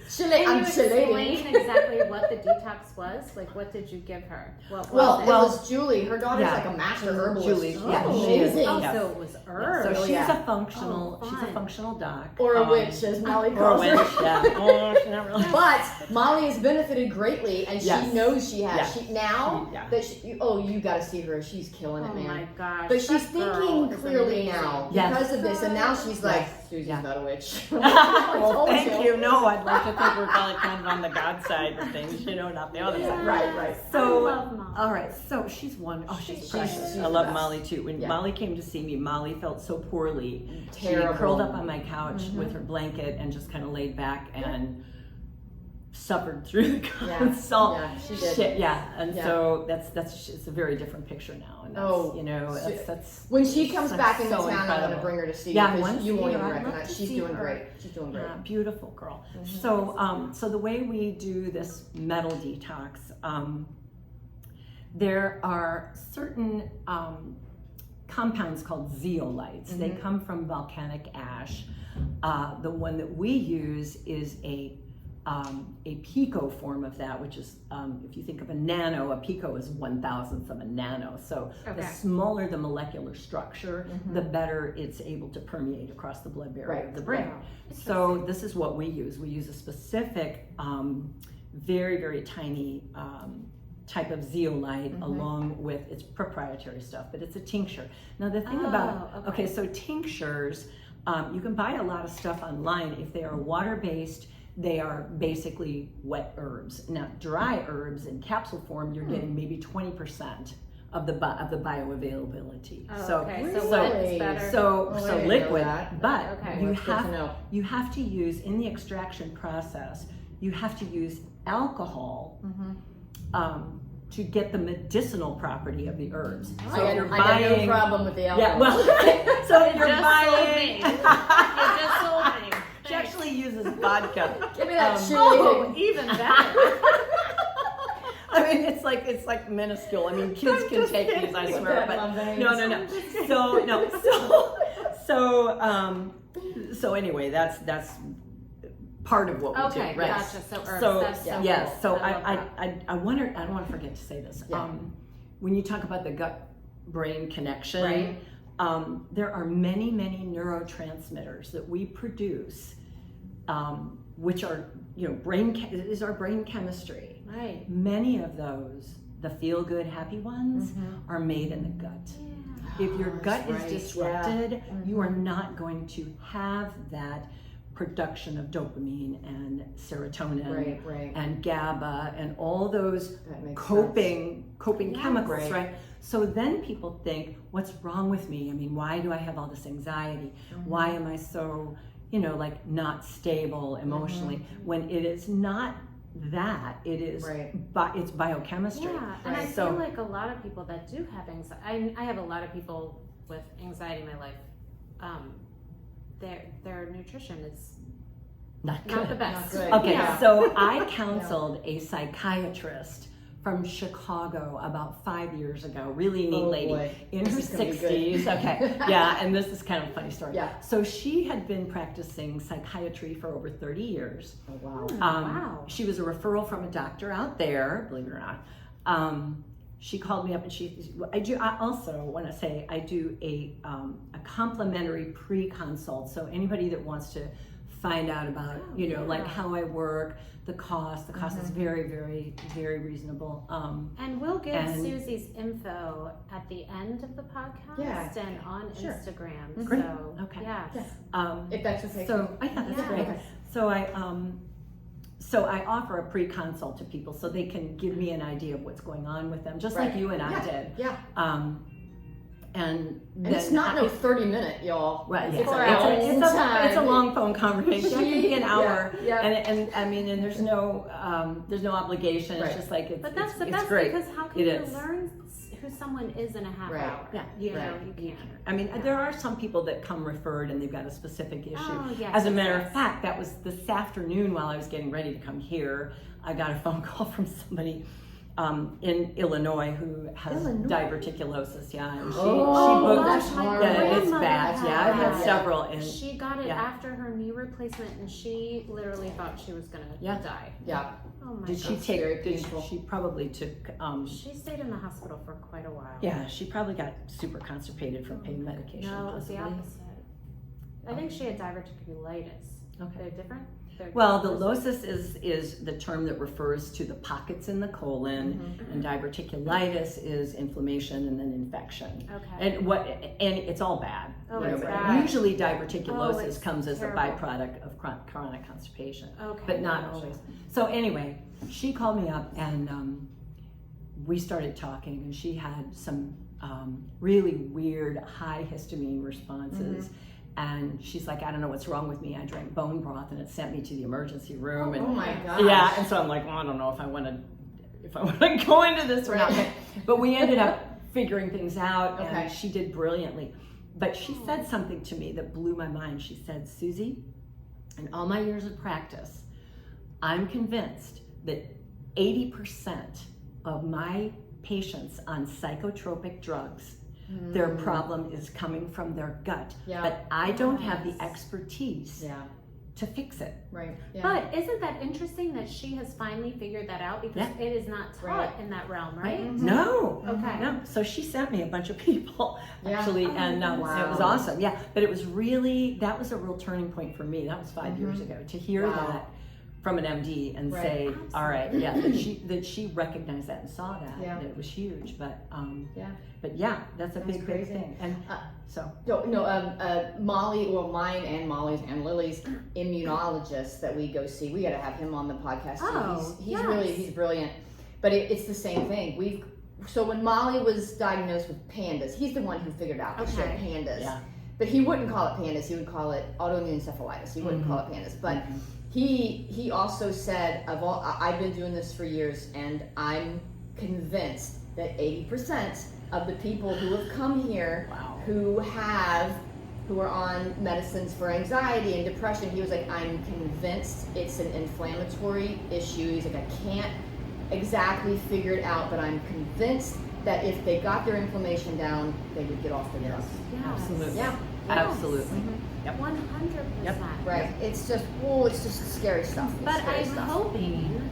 Chelate. Can I'm you chelating. explain exactly what the detox was? Like, what did you give her? What Well, was it it? was Julie. Her daughter's Yeah. like a master herbalist. Julie, yeah, Oh, she is. amazing. Oh, Yeah. so it was So herbs. she's yeah. a functional. Oh, she's a fun. functional doc. Or a witch, as Molly Or a calls witch. her. Yeah. Oh, she's not really. But Molly has benefited greatly, and Yes. she knows she has. Yeah. She now Yeah. that you got to see her. She's killing it, Oh man. my gosh. But she's that girl thinking is clearly amazing. now Yes. because of this, and now she's like, Yes. Susie's Yeah. not a witch. Well, thank you. No, I'd like to think we're probably kind of on the God side of things, not the other side. Right. So, I love Mom. all right. So she's one. Oh, she's She's precious. the I love best. Molly too. When Yeah. Molly came to see me, Molly felt so poorly. Terrible. She curled up on my couch Mhm. with her blanket and just kind of laid back and suffered through the Yeah. consult. Yeah, she did. Shit, yeah. And Yeah. so that's it's a very different picture now. And that's, Oh, that's When she comes That's back into so town, I'm going to incredible. bring her to see Yeah, I you wanna because you see won't her. even I'd love recognize. to She's see doing her. great. She's doing great. beautiful girl. Mhm. So the way we do this metal detox, there are certain compounds called zeolites. They Mhm. come from volcanic ash. The one that we use is a pico form of that, which is, if you think of a nano, a pico is 1,000th of a nano. So the Okay. smaller the molecular structure, Mhm. the better it's able to permeate across the blood barrier Right. of the brain. Wow. So this is what we use. We use a specific, very, very tiny type of zeolite Mhm. along with its proprietary stuff, but it's a tincture. Now the thing Oh, about, okay. so tinctures, you can buy a lot of stuff online. If they are water-based, they are basically wet herbs. Now dry herbs in capsule form, you're getting maybe 20% of the bioavailability. Oh, So okay. Really? So what is better? so Oh, I so didn't know liquid, that. but Okay. you That's good to have know. you have to use in the extraction process. You have to use alcohol Mhm. to get the medicinal property of the herbs. Oh. So I if you're got no buying, problem with the alcohol. yeah, well, so if You you're just buying, sold me. You just sold me. she actually uses vodka. Give me that Oh, chili. even better. I mean, it's like minuscule. I mean, kids can take these, I swear, but no. So anyway, that's part of what we Okay, do, right? gotcha. So herbs. So That's so yes, cool. so I love that. I wonder, I don't want to forget to say this. Yeah. When you talk about the gut-brain connection, Right. There are many neurotransmitters that we produce which are, is our brain chemistry. Right. Many of those, the feel-good, happy ones, are made in the gut. Yeah. If your gut right. is disrupted, you are not going to have that production of dopamine and serotonin and GABA and all those coping chemicals, right? So then people think, what's wrong with me? I mean, why do I have all this anxiety? Why am I so, like not stable emotionally? When it is not that, it is, it's biochemistry. Yeah, and I feel like a lot of people that do have anxiety, I have a lot of people with anxiety in my life, their nutrition is not the best. Okay, so I counseled a psychiatrist from Chicago about 5 years ago, really neat lady in her 60s. Okay, and this is kind of a funny story. So she had been practicing psychiatry for over 30 years. Oh, wow. Wow. She was a referral from a doctor out there, believe it or not. She called me up and I also want to say I do a complimentary pre-consult. So anybody that wants to find out about, like how I work, the cost is very, very, very reasonable. And we'll give Suzie's info at the end of the podcast and on Instagram. Great. So, yes. If that's okay. So, that's great. Okay. So I offer a pre-consult to people so they can give me an idea of what's going on with them, just like you and I did. Yeah. And it's not no 30-minute, y'all. Right. It's it's a long phone conversation. It can be an hour. Yeah. And I mean, and there's no obligation. It's just like it's. But that's the it's best great. because how can you learn who someone is in a half hour? Yeah. You can't. I mean, there are some people that come referred and they've got a specific issue. Oh, yes, As a matter of fact, that was this afternoon while I was getting ready to come here. I got a phone call from somebody in Illinois who has diverticulosis. Yeah, and she booked. Gosh, It's bad. Yeah, I've had several. And she got it after her knee replacement, and she literally thought she was gonna die. Yeah. Oh my Did she gosh. take? She probably took. She stayed in the hospital for quite a while. Yeah, she probably got super constipated from pain medication. No, it was the possibly. opposite. I think she had diverticulitis. Okay. They're different? Well, the locis is the term that refers to the pockets in the colon, and diverticulitis is inflammation and then infection. Okay. And it's all bad. It's but bad. Usually diverticulosis it's comes as terrible. a byproduct of chronic constipation. Okay. But not always. So anyway, she called me up and we started talking, and she had some really weird high histamine responses. And she's like, I don't know what's wrong with me. I drank bone broth and it sent me to the emergency room. Oh my gosh. Yeah, and so I'm like, well, I don't know if I want to go into this or not. But we ended up figuring things out, and she did brilliantly. But she said something to me that blew my mind. She said, Suzie, in all my years of practice, I'm convinced that 80% of my patients on psychotropic drugs, their problem is coming from their gut, but I don't have the expertise to fix it. Right. Yeah. But isn't that interesting that she has finally figured that out, because it is not taught in that realm, right? No. Okay. No. So she sent me a bunch of people actually, and it wow. was awesome. Yeah, but it was really, that was a real turning point for me. That was 5 years ago, to hear that from an MD and say, all right, that she recognized that and saw that, and it was huge. But that's a big thing. And Molly, well, mine and Molly's and Lily's immunologist that we go see, we got to have him on the podcast too. He's brilliant. But it's the same thing. So when Molly was diagnosed with pandas, he's the one who figured out that she had pandas. Yeah. But he wouldn't call it pandas. He would call it autoimmune encephalitis. He wouldn't call it pandas. But he also said, I've been doing this for years, and I'm convinced that 80% of the people who have come here who are on medicines for anxiety and depression, he was like, I'm convinced it's an inflammatory issue. He's like, I can't exactly figure it out, but I'm convinced that if they got their inflammation down, they would get off the drugs. Yes. Absolutely. Yeah. Absolutely. Yep. 100%. Right. It's just scary stuff. But I'm hoping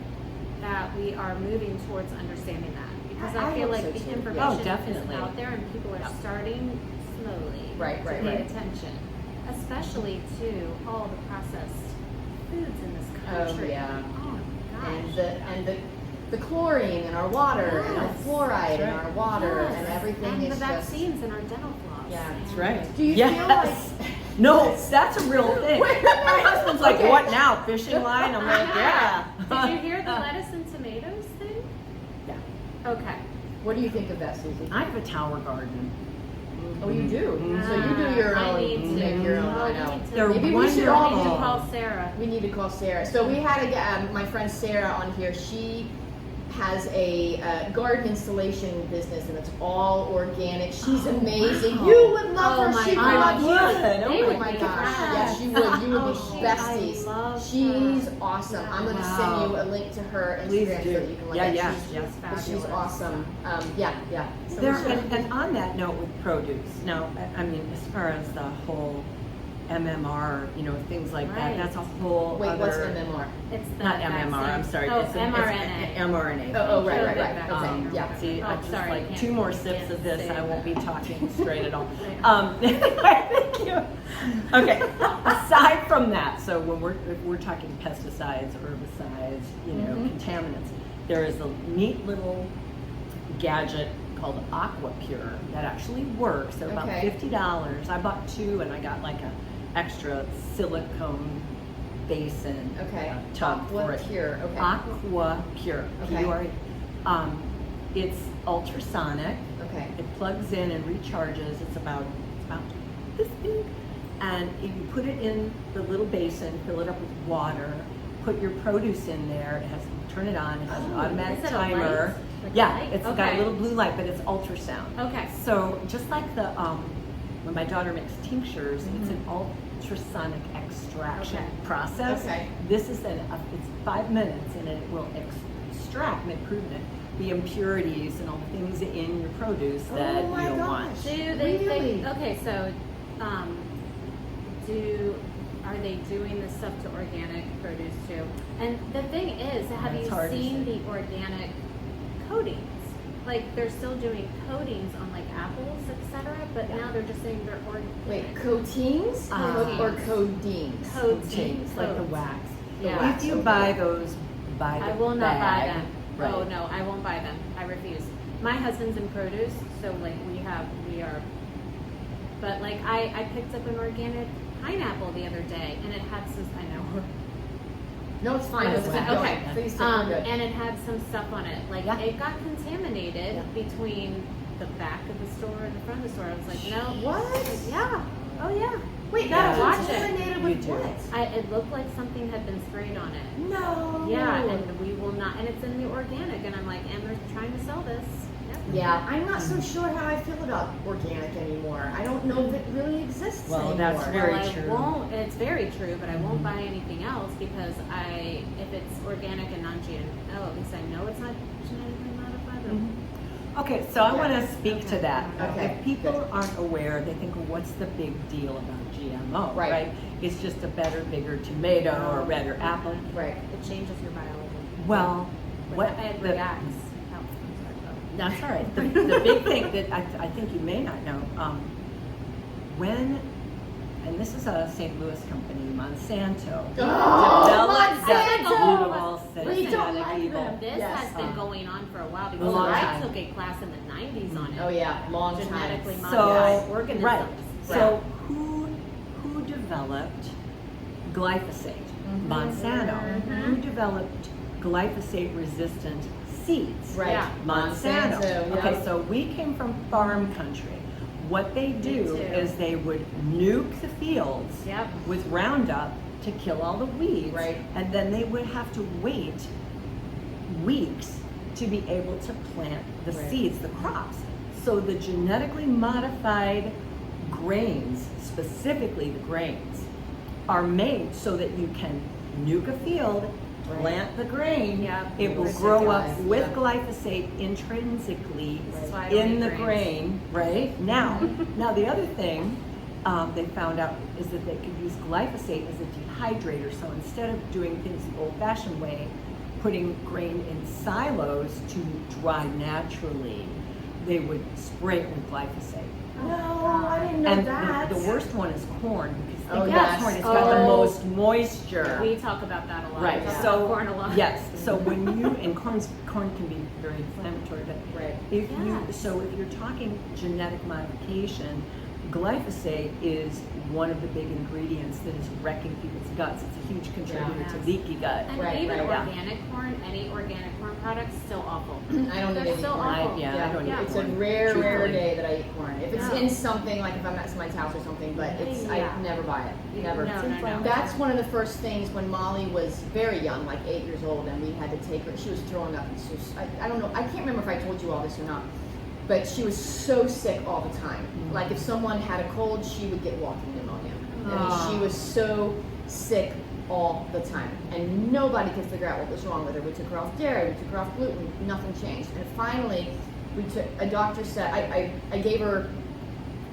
that we are moving towards understanding that, because I feel like the information is out there and people are starting slowly to pay attention, especially to all the processed foods in this Oh country. yeah. Oh my And gosh. the chlorine in our water, and Yes. the fluoride in Right. our water, Yes. and everything and is the just. vaccines in our dental floss. Yeah, That's And- right. Do you yes. feel like? No, that's a real thing. Wait, My husband's like, okay. what now? Fishing line? I'm like, yeah. Did you hear the lettuce and tomatoes thing? Yeah. Okay. What do you think of that, Susie? I have a tower garden. Oh, you do. Mhm. So you do your I own. need You to. make your own. Oh, I we know. need to- They're Maybe we should I all need to do. call Sarah. We need to call Sarah. So we had my friend Sarah on here. She has a garden installation business, and it's all organic. She's amazing. wow. You would love Oh her. my She would God. love you. would. They Oh would my be gosh. friends. Yes, you would. You would Oh, be I besties. love She's her. awesome. I'm going to Wow. send you a link to her Please Instagram do. so that you can look Yeah, at it. yeah, She's, yeah. but she's Fabulous. awesome. Yeah. So There, we should- and on that note with produce, now, I mean, as far as the whole MMR, things like that, Right. that's a whole Wait, other. what's MMR? It's the Not MMR, I'm vaccine. sorry. Oh, it's mRNA. mRNA. Oh, right. COVID Okay, vaccine. yeah. See, Oh, I just sorry, like can't- 2 more sips can't of this, say I won't be that. talking straight at all. Yeah. Thank you. Okay, aside from that, so if we're talking pesticides, herbicides, contaminants, there is a neat little gadget called Aqua Pure that actually works. They're about Okay. $50. I bought 2 and I got like an extra silicone basin Okay. tub for Aqua it. Pure. Okay. Aqua Pure. Okay. P-U-R-E. It's ultrasonic. Okay. It plugs in and recharges. It's about this big. And if you put it in the little basin, fill it up with water, put your produce in there. It has turn it on. It has an automatic Is it a timer. light? Like a Yeah, light? it's got Okay. a little blue light, but it's ultrasound. Okay. So just like the when my daughter makes tinctures, it's Mhm. an ultrasonic extraction Okay. process. Okay. This is it's 5 minutes and it will extract, and proven it, the impurities and all the things in your produce that Oh my you don't gosh. want. Do they Really? think? Okay, so are they doing this stuff to organic produce too? And the thing is, have It's you hard to seen say. the organic coatings? Like they're still doing coatings on like apples, etc. But Yeah. now they're just saying they're organic. Wait, coatings Coatings. or codeines? Coatings, like the Coats. wax. Yeah. wax, If you okay. buy those by the I will not buy bag, them. right. Oh no, I won't buy them. I refuse. My husband's in produce, so like we are. But like I picked up an organic pineapple the other day, and it had some. I know. No, it's fine. That's Let's keep fine. going. Okay. Please take good. And it had some stuff on it. Like Yeah. it got contaminated Yeah. between the back of the store and the front of the store. I was like, no. What? Yeah. Oh yeah. Wait, You gotta yeah. watch it. contaminated with You do. what? It looked like something had been sprayed on it. No. Yeah, and we will not. And it's in the organic, and I'm like, and they're trying to sell this. Yep. Yeah, I'm not so sure how I feel about organic anymore. I don't know if it really exists Well, anymore. that's very Well, I true. won't. It's very true, but I won't buy anything else because if it's organic and non-GMO, at least I know it's not genetically modified. Or, Okay, so I Yeah. want to speak to that. Okay, If people good. aren't aware, they think, well, what's the big deal about GMO, Right. It's just a better, bigger tomato or a redder apple. Right. It changes your biology. Well, what It the, reacts. Oh, I'm sorry. that's all right. The big thing that I think you may not know, and this is a St. Louis company, Monsanto, Oh, developed that Monsanto! beautiful We don't synthetic like evil. them. This Yes. has been going on for a while because long I time. took a class in the 90s on it. Oh yeah, long time. Genetically So, modified organisms. right. Yeah. So who developed glyphosate? Mhm. Monsanto. Mhm. Who developed glyphosate-resistant seeds? Right. Yeah. Monsanto. yeah. Okay, so we came from farm country. What they do too. is they would nuke the fields Yep. with Roundup to kill all the weeds. Right. And then they would have to wait weeks to be able to plant the Right. seeds, the crops. So the genetically modified grains, specifically the grains, are made so that you can nuke a field, Right. plant the grain, Yeah. it will Right. grow up Yeah. with glyphosate intrinsically This is why I don't in eat the grains. grain, right? Now, the other thing they found out is that they could use glyphosate as a dehydrator. So instead of doing things the old-fashioned way, putting grain in silos to dry naturally, they would spray it with glyphosate. No, I didn't know And that. the worst one is corn, because Oh, think yes. about corn, it's got the Oh. most moisture. We talk about that a lot. Right. We talk So about corn a lot. yes. So when you and corn can be very inflammatory, but Right. if Yes. if you're talking genetic modification, glyphosate is one of the big ingredients that is wrecking people's guts. It's a huge contributor to Yes. leaky gut. And Right, even right, yeah. organic corn, any organic corn products, still awful. I don't They're even eat still corn. awful. I don't eat It's a corn, rare truthfully. day that I eat corn. If it's Yeah. in something, like if I'm at somebody's house or something, but it's Yeah. I never buy it. Never. No. That's one of the first things when Molly was very young, like 8 years old, and we had to take her. She was throwing up, and she was, I don't know, I can't remember if I told you all this or not, but she was so sick all the time. Like if someone had a cold, she would get walking pneumonia. I mean, she was so sick all the time, and nobody could figure out what was wrong with her. We took her off dairy, we took her off gluten, nothing changed. And finally, a doctor said, I gave her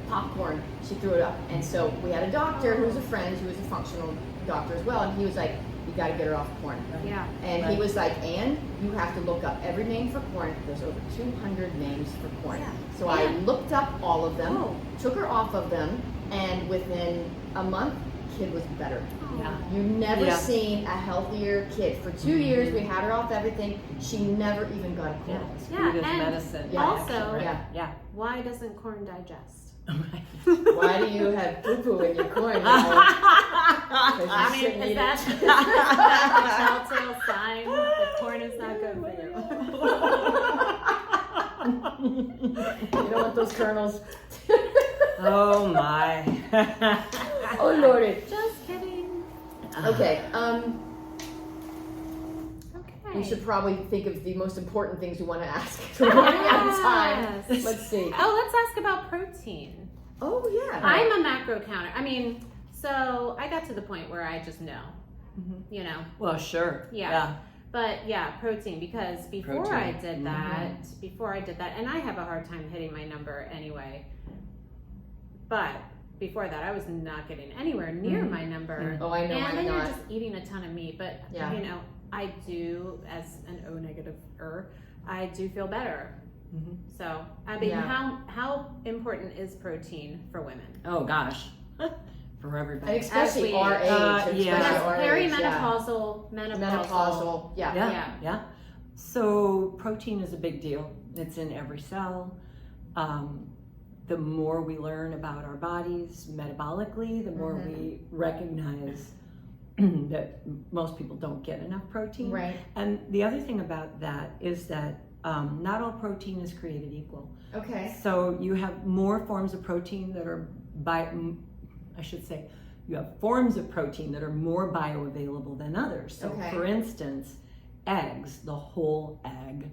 popcorn, she threw it up. And so we had a doctor who was a friend, who was a functional doctor as well, and he was like, you gotta get her off corn. Yeah. And he Right. was like, and you have to look up every name for corn. There's over 200 names for corn. Yeah. So I looked up all of them, Oh. took her off of them, and within a month, kid was better. Yeah. You never Yeah. seen a healthier kid. For 2 years, we had her off everything. She never even got a Yeah, cold. it's Yeah, food as and medicine. Yeah. also- actually, right? Yeah. Yeah. Why doesn't corn digest? Why do you have poo-poo in your corn? I I mean, is that a telltale sign that corn is not good for you? You don't want those kernels. Oh my. Oh lordy. Just kidding. Okay. Okay. We should probably think of the most important things we want to ask. We're running out of time. Yes. Let's see. Oh, let's ask about protein. Oh yeah. I'm a macro counter. I mean, so I got to the point where I just know, you know. Well, sure. Yeah. But yeah, protein, because before I Protein. did that, and I have a hard time hitting my number anyway. But before that, I was not getting anywhere near my number. Oh, I know. And I'm then you're not. just eating a ton of meat. But Yeah. you know, I do, as an O negative I do feel better. So I mean, Yeah. how important is protein for women? Oh gosh. For And everybody. especially As we- our age. especially yeah. Yes, our age, yeah. perimenopausal, Menopausal. Yeah. Yeah, yeah. So protein is a big deal. It's in every cell. The more we learn about our bodies metabolically, the more we recognize that most people don't get enough protein. Right. And the other thing about that is that not all protein is created equal. Okay. So you have more forms of protein that are you have forms of protein that are more bioavailable than others. So Okay. for instance, eggs, the whole egg,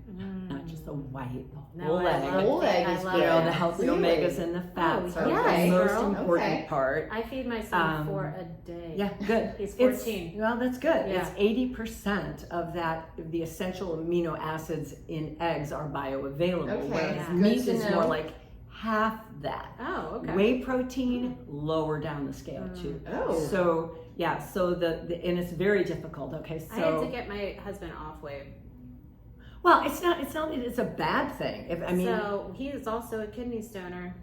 not just the white, the No, whole I egg. love Whole it. egg I is love You know, it. the healthy Really? omegas and the fats Oh, are yes, the most girl. important Okay. part. I feed my son 4 a day. Yeah, good. He's It's- 14. well, that's good. Yeah. It's 80% of that, the essential amino acids in eggs are bioavailable, Okay, whereas yeah. Good meat to is know. more like half that. Oh, okay. Whey protein, lower down the scale too. Oh. So yeah, so the and it's very difficult. Okay, I had to so get my husband off whey. well, it's a bad thing. If I mean, So he is also a kidney stoner.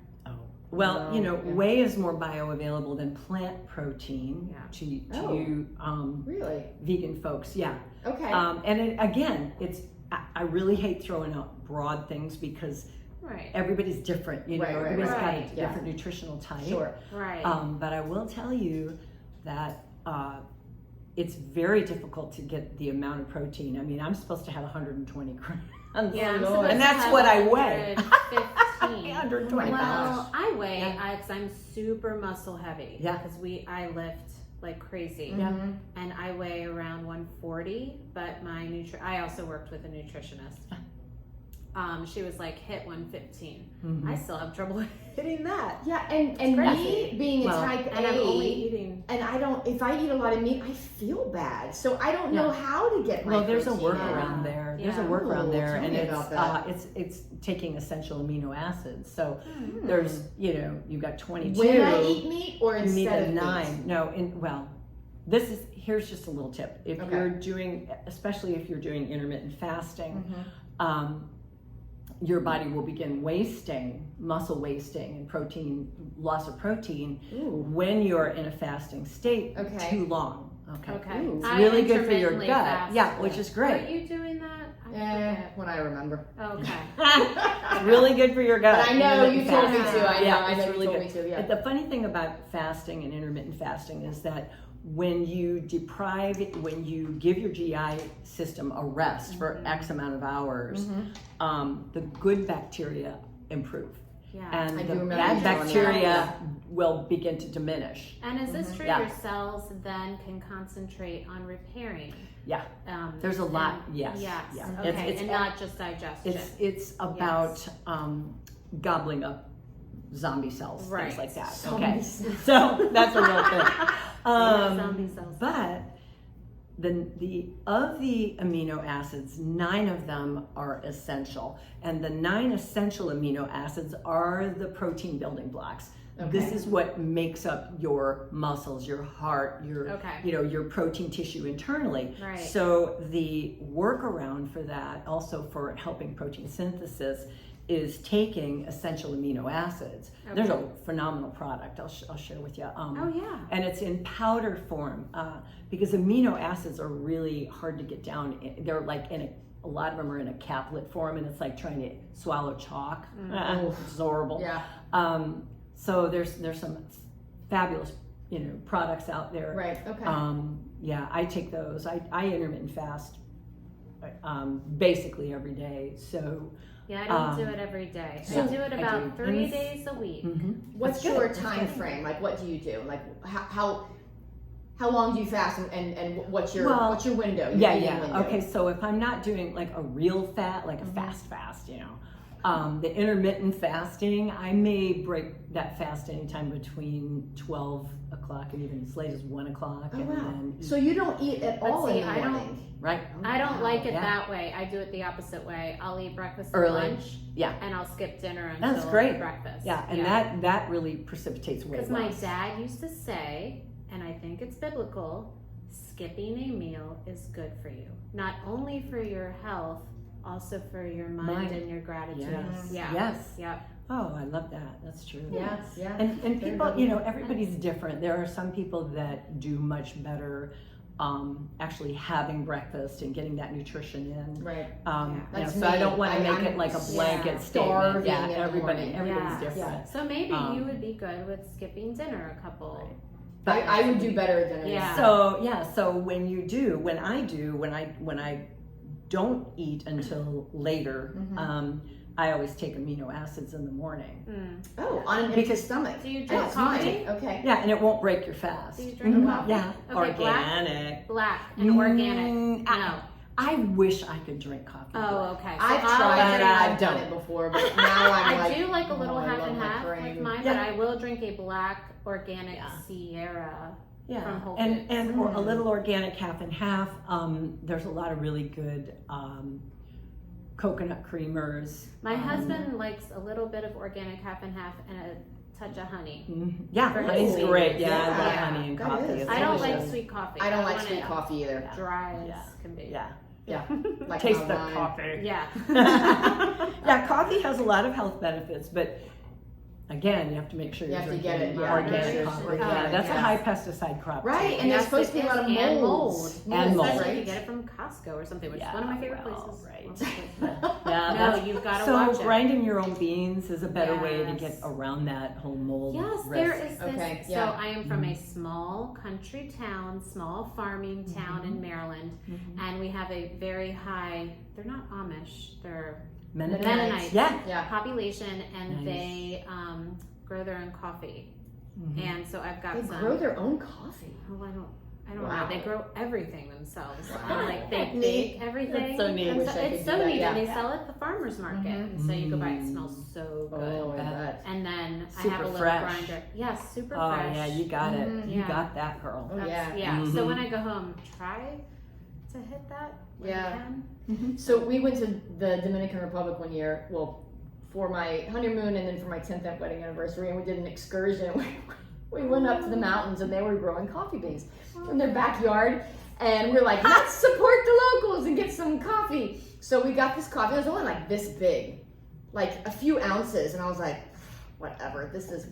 well, Oh, you know, yeah. whey is more bioavailable than plant protein Yeah. to Oh. you Really? vegan folks. Yeah. Okay. Again, I really hate throwing out broad things because Right. everybody's different. You know, Right, right, everybody's got right. a different nutritional type. Sure. Right. But I will tell you that it's very difficult to get the amount of protein. I mean, I'm supposed to have 120 grams. yeah, I'm Lord. supposed And to that's have what I weigh. 115. 120 gosh. pounds. Well, I weigh, Yeah. because I'm super muscle heavy. Yeah. Because I lift like crazy. Yeah. And I weigh around 140, but I also worked with a nutritionist. She was like, hit 115. Mhm. I still have trouble hitting that. Yeah, and me crazy. being Well, a type And I'm only A, eating. and if I eat a lot of meat, I feel bad. So I don't know Yeah. how to get my Well, there's a protein in. workaround there. There's a Yeah. workaround Ooh, there, tell and me about that. it's taking essential amino acids. So there's you've got 22. When I eat meat or you need instead a of 9. meat? No, here's just a little tip. If Okay. you're doing, especially if you're doing intermittent fasting, your body will begin wasting, muscle wasting and protein, loss of protein when you're in a fasting state too long. Okay. It's really good for your gut. Fast. Yeah, which is great. Are you doing that? When I remember. Okay. It's really good for your gut. But I know you told me to. I know it's you really told good. me to. Yeah. But the funny thing about fasting and intermittent fasting is that when you give your GI system a rest for X amount of hours, the good bacteria improve. Yeah. And I the do remember bad you telling me bacteria that. will begin to diminish. And is this true? Yeah. Your cells then can concentrate on repairing. Yeah. There's a lot. Yes. Yes. Yeah. Okay. It's and not just digestion. It's about gobbling up zombie cells, things like that. Okay. So that's a real thing. Zombie cells. But of the amino acids, 9 of them are essential, and the 9 essential amino acids are the protein building blocks. This is what makes up your muscles, your heart, your protein tissue internally. Right. So the workaround for that, also for helping protein synthesis, is taking essential amino acids. There's a phenomenal product I'll share with you. And it's in powder form because amino acids are really hard to get down. They're like a lot of them are in a caplet form, and it's like trying to swallow chalk. It's horrible. Yeah. So there's some fabulous products out there. Right. Okay. I take those. I intermittent fast basically every day. So. Yeah, I don't do it every day. I do it about 3 days a week. What's your time frame? Like, what do you do? Like, how long do you fast, and what's your window? Your eating window? Okay, so if I'm not doing like a real fast, like a fast, the intermittent fasting, I may break that fast anytime between 12 o'clock and even as late as 1 o'clock. Oh, and wow. then So you don't eat at all in the I don't- morning? Right. I don't like it that way. I do it the opposite way. I'll eat breakfast and Early. lunch, Yeah. and I'll skip dinner until That's great. breakfast. Yeah, and that really precipitates weight Because loss. my dad used to say, and I think it's biblical, skipping a meal is good for you. Not only for your health, also for your mind and your gratitude. Yes. Yeah. Yes. Yep. Oh, I love that. That's true. Yes. Yeah. And people, everybody's different. There are some people that do much better actually having breakfast and getting that nutrition in. Right. So I don't want to make it like a blanket statement. Yeah, in the everybody's morning. different. Yeah. So maybe you would be good with skipping dinner a couple. I would do better than Yeah. So when I don't eat until later, I always take amino acids in the morning. Oh, on an empty stomach. Do you drink That's coffee? right. Okay. Yeah, and it won't break your fast. Do you drink coffee? Yeah, Okay, organic. Black and organic. No. I wish I could drink coffee. Oh, okay. So I've tried it. I've done don't. it before, but now I'm I like, do like a little I half love and my half cream. with mine, Yeah. but I will drink a black organic Sierra from Whole Foods. and or a little organic half and half. There's a lot of really good coconut creamers. My husband likes a little bit of organic half and half and a touch of honey. Yeah, For honey's his great. sweet. Yeah, I love Yeah. honey and That coffee. is. It's I don't delicious. like sweet coffee. I don't like want sweet it coffee either. dry as Yeah. can be. Yeah. Yeah. Like Taste my the wine. coffee. Yeah. Yeah, coffee has a lot of health benefits, but again, you have to make sure You you're have to drinking get it, yeah, organic organic, coffee. organic, Yeah, that's a yeah. high pesticide crop. Right, too. and there's Yes, supposed to be it a lot of is, and molds. And mold. Especially if you right? get it from Costco or something, which is one of my favorite places. Right. One of my favorite places. Yeah, No, that's- you've got to so watch it. grinding your own beans is a better way to Yes. get around that whole mold Yes, risk. there is this. Okay, So yeah. I am from a small country town, small farming town in Maryland, and we have a very high, they're not Amish, they're Mennonites. Yeah. Yeah. population, and Nice. they grow their own coffee. And so I've got They some. grow their own coffee. Oh, I don't Wow. know. They grow everything themselves. Wow. Like they Neat. bake everything. That's so neat. And Wish so, I it's could so do that, neat, yeah. and they sell it at the farmers market. And so you go by, it smells so good. Oh, I bet. And then I Super have a little fresh. grinder. Yes, super Oh fresh. yeah, you got it. You Yeah. got that, girl. Oh, That's- yeah. So when I go home, try to hit that when Yeah. you can. So we went to the Dominican Republic one year, well, for my honeymoon and then for my 10th wedding anniversary, and we did an excursion. We went up to the mountains and they were growing coffee beans in their backyard, and we were like, let's support the locals and get some coffee. So we got this coffee. It was only like this big, like a few ounces, and I was like, whatever, this is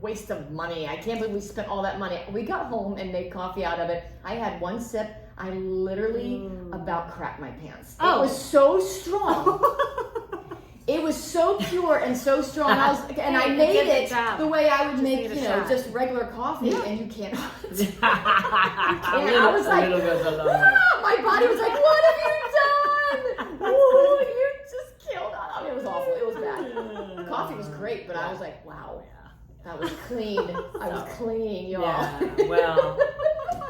waste of money. I can't believe we spent all that money. We got home and made coffee out of it. I had one sip. I literally about crapped my pants. It was so strong. It was so pure and so strong. I made it the way I would make, just regular coffee, and you can't. I was like, my body was like, what have you done? Ooh, you just killed it. I mean, it was awful. It was bad. Coffee was great, but I was like, wow, that was clean. I was clean, y'all. Yeah, well,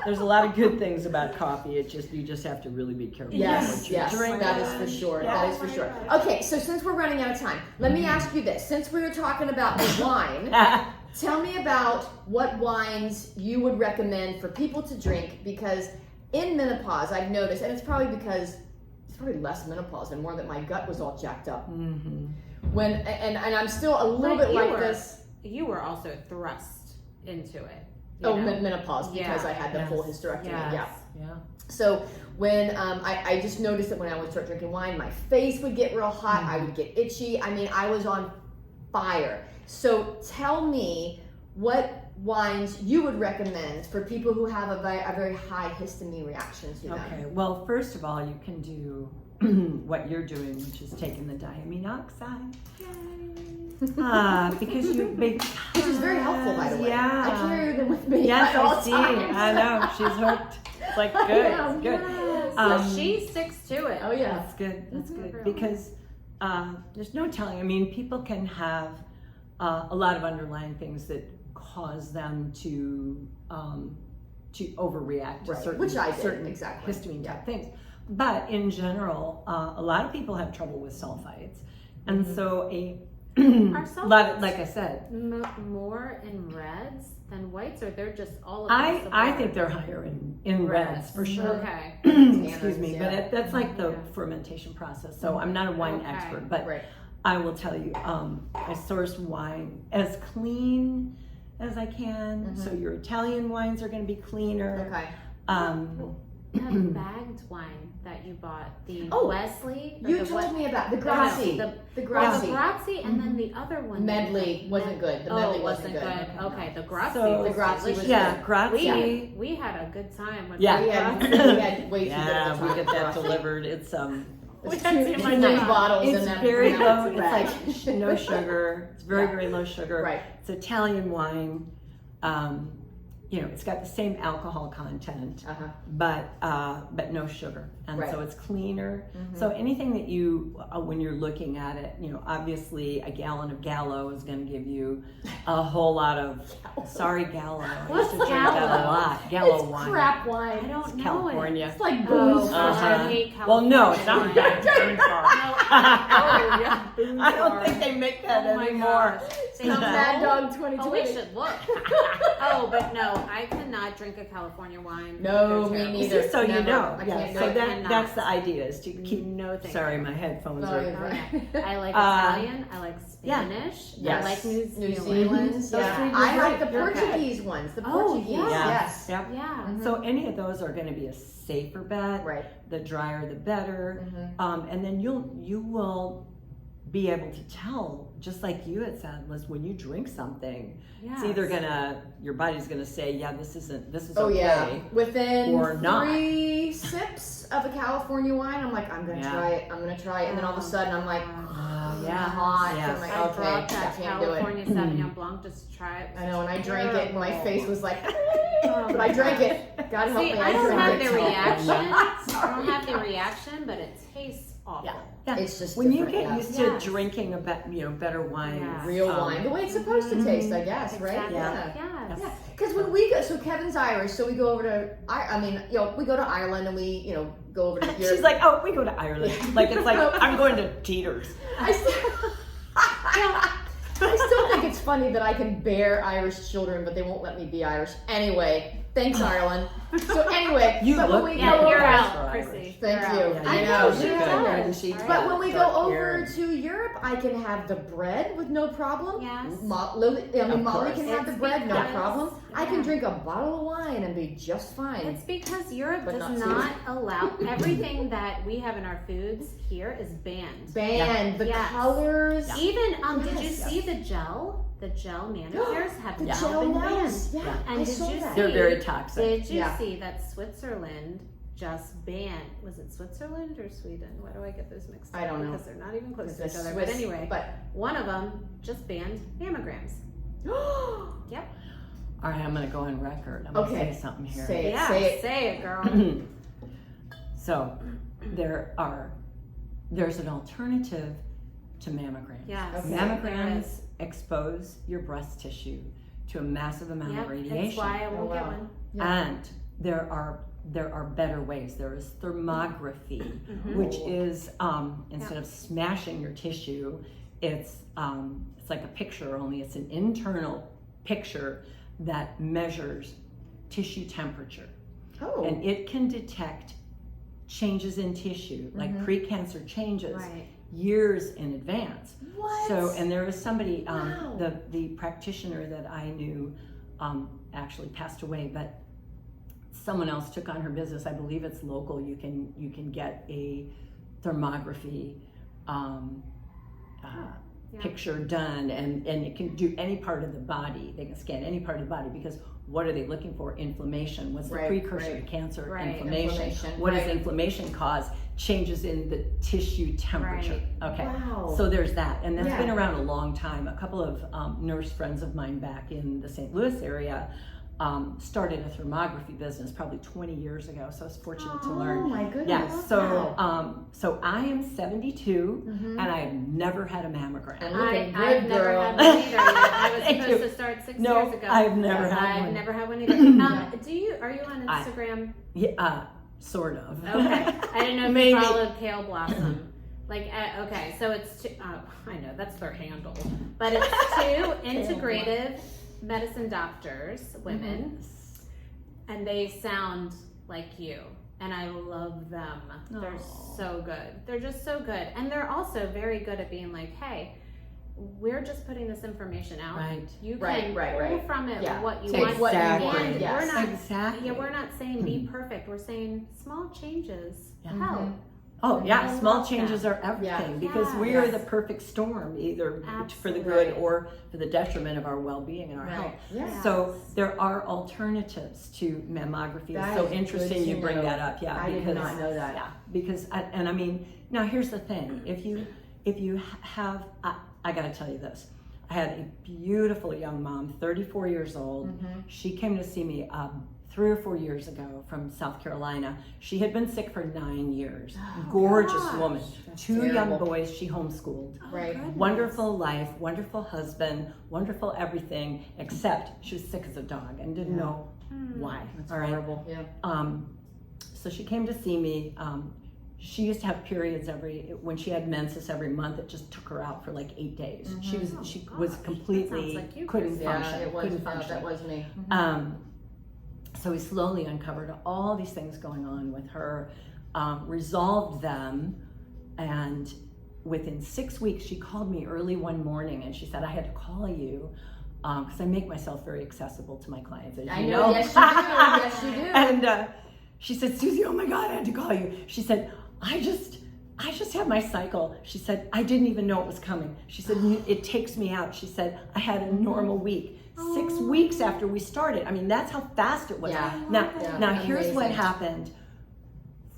there's a lot of good things about coffee. You just have to really be careful. Yes, drink. that is for sure. That is for sure. Okay, so since we're running out of time, let me ask you this. Since we were talking about the wine, tell me about what wines you would recommend for people to drink, because in menopause, I've noticed, and it's probably because it's probably less menopause and more that my gut was all jacked up. Mm-hmm. And I'm still a little bit like this. You were also thrust into it. Menopause, because I had the full hysterectomy. Yes. Yeah. So when I just noticed that when I would start drinking wine, my face would get real hot. I would get itchy. I mean, I was on fire. So tell me what wines you would recommend for people who have a very high histamine reaction to them. Okay. Well, first of all, you can do what you're doing, which is taking the diamine oxide. Because which is very helpful, by the way. Yeah, I carry them with me. Yes, at all I see. times. I know, she's hooked. It's like good, good. So she sticks to it. Oh yeah, that's good. That's good because there's no telling. I mean, people can have a lot of underlying things that cause them to overreact to certain histamine type things. But in general, a lot of people have trouble with sulfites, and so Are sulfites like I said, more in reds than whites, or they're just all of I think they're higher in reds for sure. Okay. Excuse me, but that's like the fermentation process. So I'm not a wine expert, but I will tell you, I source wine as clean as I can. So your Italian wines are going to be cleaner. Okay. That bagged wine that you bought, the Wesley. You told me about the Grazie. The Grazie. The Grazie, and then the other one. Medley wasn't good. The Medley wasn't good. Okay, the Grazie. So, was delicious. Yeah, Grazie. We had a good time with we had way too good. We get that delivered. It's There's two bottles it's in that. Very low. It's like no sugar. It's very low sugar. Right. It's Italian wine. It's got the same alcohol content, but no sugar, and so it's cleaner. So anything that you, when you're looking at it, obviously a gallon of Gallo is going to give you a whole lot of. Sorry, Gallo. I used to drink that a lot. Gallo wine. Crap wine. I don't know California. It's like booze. I hate California. Well, no, it's not bad. Booze I don't think they make that anymore. Mad Dog 2020. Oh, we should look. But no, I cannot drink a California wine. No, me neither. So Never. you know. I can't do So it. that's the idea, is to keep. No, thank Sorry, you. my headphones Sorry. are. I like Italian. I like Spanish. Yes. I like New New Zealand. Zealand. Yeah. I like the You're Portuguese ones. The Oh, Portuguese. yes. Yes. Yeah. So any of those are going to be a safer bet. Right. The drier, the better. And then you will be able to tell, just like you had said, Liz, when you drink something, it's either your body's gonna say, this is okay. Yeah. Within or not. 3 sips of a California wine, I'm like, I'm gonna try it. And then all of a sudden, I'm like, hot. Yes. I'm like, I brought okay, I that can't do it. California Sauvignon Blanc just to try it. I know, and I drank it, and my face was like, but I drank it. God help me, I don't drank have it. the reaction. I don't have the reaction, but it tastes awful. Yeah. It's just when you different, get used to drinking better wine, real wine, the way it's supposed to taste, I guess, right? Exactly. Yeah. Because when we go, so Kevin's Irish, so we go over to, we go to Ireland and we, go over to Europe. She's like, we go to Ireland. Like it's like I'm going to Teeter's. I still think it's funny that I can bear Irish children, but they won't let me be Irish. Anyway, thanks, Ireland. So anyway, You but look when we Yeah, go you're over, out, Chrissy. Thank You're you. out. Yeah, I you know, look she good. does. She But does. when we go Dark over hair. to Europe, I can have the bread with no problem. Yes. Molly Of Molly course. can have the It's bread, no because- problem. I can yeah. drink a bottle of wine and be just fine. It's because Europe But does not not allow everything that we have in our foods here is banned. Banned. The Yes. colors. Yeah. Even did you Yes. see the gel? The gel manicures have The now gel been nails. banned. Yeah, And I did saw you that. They're see- very toxic. Did you Yeah. see that Switzerland just banned? Was it Switzerland or Sweden? Why do I get those mixed up? I don't know. Because they're not even close to The each other. Swiss- But anyway, But one of them just banned mammograms. Yep. All right, I'm going to go on record. I'm going to Okay. say something here. Say it. Yeah. Say it. girl. So there's an alternative to mammograms. Yes. Okay. there Mammograms is. expose your breast tissue to a massive amount Yep. of radiation. That's why I won't Oh, get wow. one. And there are better ways. There is thermography, Mhm. which is instead of smashing your tissue, it's like a picture, only it's an internal picture that measures tissue temperature, Oh. and it can detect changes in tissue, like Mhm. precancer changes, Right. years in advance. What? So, and there was somebody, Wow. the practitioner that I knew actually passed away, but someone else took on her business. I believe it's local. You can get a thermography Yeah. picture done, and it can do any part of the body. They can scan any part of the body, because what are they looking for? Inflammation. What's the Right, precursor right. to cancer? Right, Inflammation. What does right. inflammation cause? Changes in the tissue temperature. Okay. Wow. So there's that, and that's Yeah. been around a long time. A couple of nurse friends of mine back in the St. Louis area started a thermography business probably 20 years ago. So I was fortunate to Oh learn. my goodness. Yeah. So Wow. so I am 72, Mhm. and I have never had a mammogram. And looking good, I've never girl. had one either yet. I was Thank supposed you. to start 6 No, years ago. I've never had I've one. never had one either. Are you on Instagram? Yeah, sort of. Okay. I didn't know if Maybe. you followed Kale Blossom. Like, okay, so it's two, I know, that's their handle. But it's two integrative medicine doctors, women, and they sound like you. And I love them. They're Aw. so good. They're just so good. And they're also very good at being like, hey, we're just putting this information out. Right. You Right, can right, pull right. from it Yeah. what you Take want. what you And want, yes. we're not Exactly. we're not saying be perfect. We're saying small changes Yeah. help. Oh yeah, I small love changes that. are everything, Yeah. because Yeah. we are Yes. the perfect storm, either for the Absolutely. good or for the detriment of our well-being and our Right. health. Yeah. So there are alternatives to mammography. That It's so is interesting good you to bring know. that up. Yeah, I because did not know that. yeah, because and I mean, now here's the thing: if you have, I got to tell you this. I had a beautiful young mom, 34 years old. Mhm. She came to see me 3 or 4 years ago from South Carolina. She had been sick for 9 years. Gorgeous gosh. woman. That's 2 young terrible. boys she homeschooled. Right. Goodness. Wonderful life, wonderful husband, wonderful everything, except she was sick as a dog and didn't Yeah. know why. That's All right. horrible. Yeah. So she came to see me. She used to have periods when she had menses every month. It just took her out for like 8 days. She was Oh, she gosh. was That completely sounds like you, couldn't Kristen. function. Yeah, it was. couldn't function. That was me. So we slowly uncovered all these things going on with her, resolved them, and within 6 weeks, she called me early one morning and she said, I had to call you because I make myself very accessible to my clients, as I you know. know. Yes, you do. Yes, you do. And she said, Suzie, oh my God, I had to call you. She said, I just had my cycle. She said, I didn't even know it was coming. She said, it takes me out. She said, I had a normal week. 6 weeks after we started. I mean, that's how fast it was. Yeah. Now here's what Amazing. happened.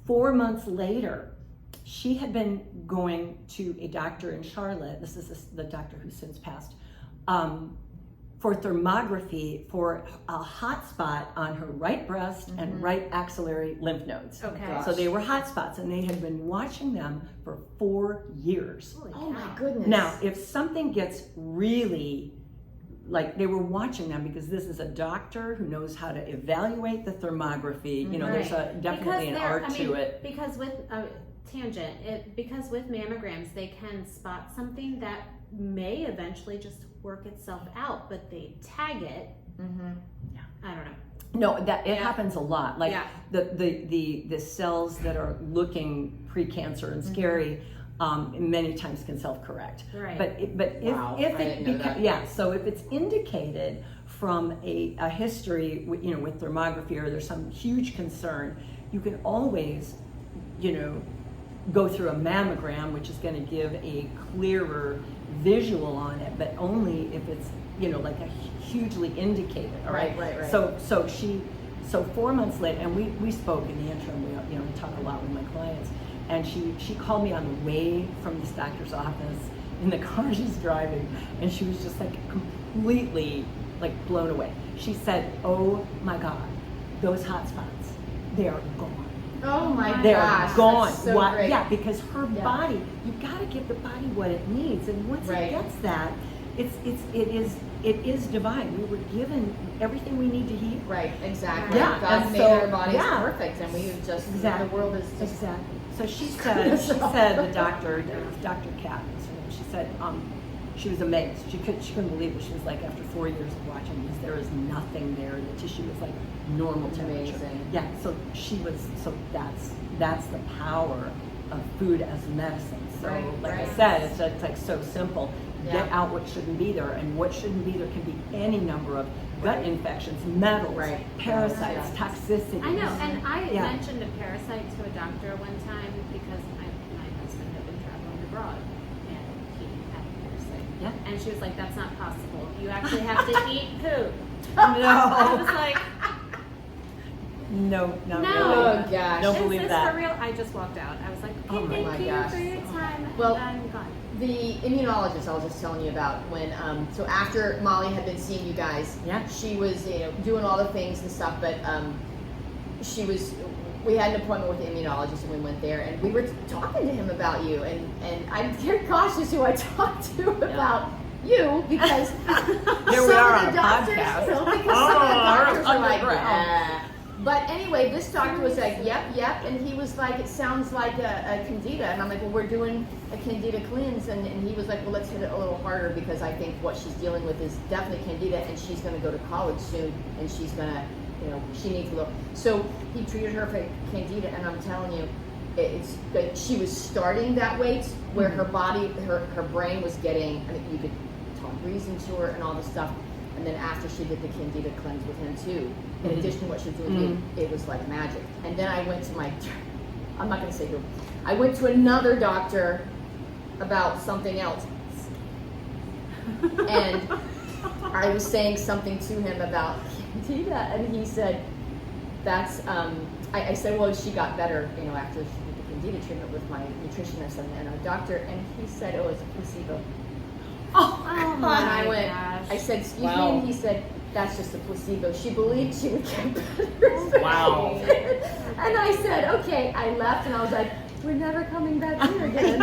4 months later, she had been going to a doctor in Charlotte. This is the doctor who's since passed. For thermography for a hot spot on her right breast and right axillary lymph nodes. Okay. So they were hot spots, and they had been watching them for 4 years. Holy Oh my cow. goodness. Now, if something gets really, like they were watching them because this is a doctor who knows how to evaluate the thermography. You know, there's definitely an art to it. Because with because with mammograms, they can spot something that may eventually just work itself out, but they tag it. Mm-hmm. I don't know. No, that it Yeah. happens a lot. Like Yeah. the cells that are looking pre-cancer and scary, many times can self-correct. Right. But Wow, if I it didn't know that. yeah, so if it's indicated from a history, with thermography, or there's some huge concern, you can always, go through a mammogram, which is going to give a clearer visual on it, but only if it's like a hugely indicated. All right. Right. So 4 months later, and we spoke in the interim. We talk a lot with my clients, and she called me on the way from this doctor's office in the car she's driving, and she was just like completely like blown away. She said, "Oh my God, those hot spots, they are gone. Oh my They're gosh, gone." that's so great. Yeah, because her Yeah. body, you got to give the body what it needs, and once Right. it gets that, it is divine. We were given everything we need to heal. Right, exactly. Yeah, God and made so- our bodies yeah. perfect, and we just Exactly. the world is just Exactly. So she said the doctor, Dr. Kat, she said, she was amazed. She couldn't believe it. She was like, after 4 years of watching these, there is nothing there. The tissue was like normal temperature. Amazing. Yeah. So that's the power of food as medicine. So Right, like right. I said, it's like so simple. Get Yeah. out what shouldn't be there, and what shouldn't be there can be any number of gut infections, metals, Right. parasites, Yeah. toxicity. I know, and I Yeah. mentioned a parasite to a doctor one time because my husband had been traveling abroad and he had a parasite. Yeah. And she was like, "That's not possible. You actually have to eat poop." No. I was like, No. Oh gosh. Don't "Is believe this that. for real?" I just walked out. I was like, "Okay, Oh my thank you gosh. for your time." Well, and I'm gone. The immunologist I was just telling you about, when so after Molly had been seeing you guys, Yeah. she was doing all the things and stuff, but we had an appointment with the immunologist, and we went there, and we were talking to him about you, and I'm very cautious who I talk to about you, because Here we some are of on the a doctors, podcast. because some of the doctors are like, underground. "Yeah." But anyway, this doctor was like, yep, and he was like, it sounds like a candida, and I'm like, well, we're doing a candida cleanse, and he was like, well, let's hit it a little harder, because I think what she's dealing with is definitely candida, and she's going to go to college soon, and she's going to, she needs a little. So he treated her for candida, and I'm telling you, it's good. She was starting that weight where her body, her brain was getting, I mean, you could talk reason to her and all this stuff. And then after she did the candida cleanse with him too, in addition to what she was doing, with me, it was like magic. And then I went to I'm not going to say who, I went to another doctor about something else. And I was saying something to him about candida, and he said, that's, I said, well, she got better, after she did the candida treatment with my nutritionist and our doctor, and he said, oh, it's a placebo. Oh And my I went, gosh. I said, excuse me, Wow. and he said, that's just a placebo. She believed she would get better. Wow. And I said, okay. I left, and I was like, we're never coming back here again.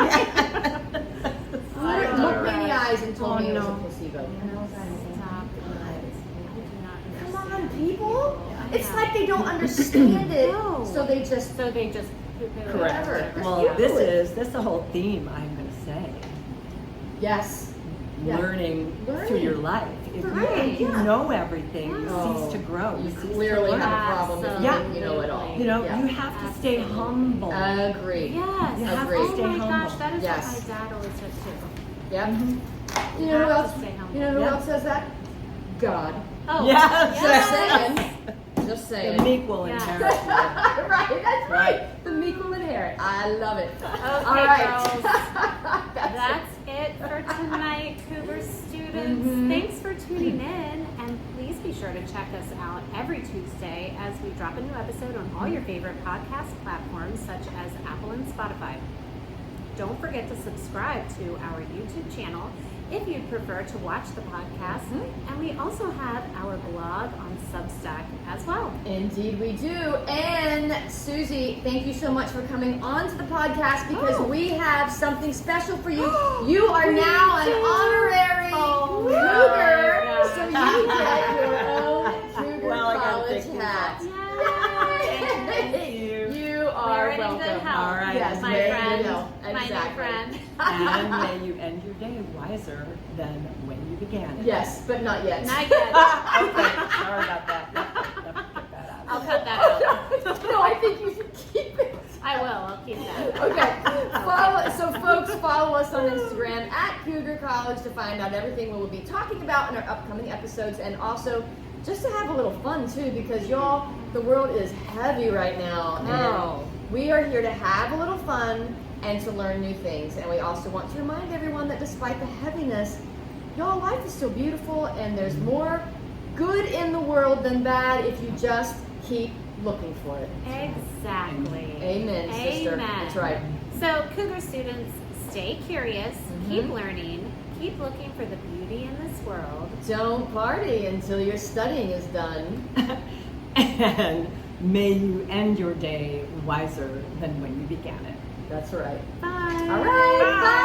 Literally looked me in the eyes and told me it was a placebo. And I was like, Stop it. I do not come understand. on, people. I It's know. like they don't understand it. No. So they just, So they just poo-poo it. Correct. Whatever. Well, Yeah. this is the whole theme. I'm going to say, yes. Yeah. learning through Learning. your life. If you Right, think you yeah. know everything, you Oh, cease to grow. You cease to clearly learn. have a problem if you Yeah. think you know it all. You know, Yeah. you have to stay Absolutely. humble. Agreed. Yes. You have to oh stay my humble. gosh, that is Yes. what my dad always said too. Yep. Mhm. You know who have else? to stay humble. You know who Yeah. else says that? God. Oh, Yes. Just saying. Just The saying. meek will Yeah. inherit. Right, that's right. Right. The meek will inherit. I love it. Okay, All right. girls. That's That's it for tonight, Cougar students. Mhm. Thanks for tuning in, and please be sure to check us out every Tuesday as we drop a new episode on all your favorite podcast platforms such as Apple and Spotify. Don't forget to subscribe to our YouTube channel if you'd prefer to watch the podcast, and we also have our blog on Substack as well. Indeed we do. And Suzie, thank you so much for coming on to the podcast, because Oh. we have something special for you. You are now an honorary Oh, Cougar, my so you gosh. get your own Cougar Well, I gotta college thank you. hat. Yay! Thank you. You are We're in welcome. good health. All right. Yes, my very good friend. health. My new Exactly. friend. And may you end your day wiser than when you began it. Yes, but not yet. Not yet. Okay, sorry about that. Yep. cut that out. No, I think you should keep it. I will. I'll keep that. Okay. So folks, follow us on Instagram at Cougar College to find out everything we will be talking about in our upcoming episodes, and also just to have a little fun too, because y'all, the world is heavy right now. Oh. And we are here to have a little fun and to learn new things. And we also want to remind everyone that despite the heaviness, y'all, life is still beautiful, and there's more good in the world than bad if you just keep looking for it. Exactly. Amen, sister. Amen. That's right. So, Cougar students, stay curious, keep learning, keep looking for the beauty in this world. Don't party until your studying is done. And may you end your day wiser than when you began it. That's right. Bye. All right. Bye.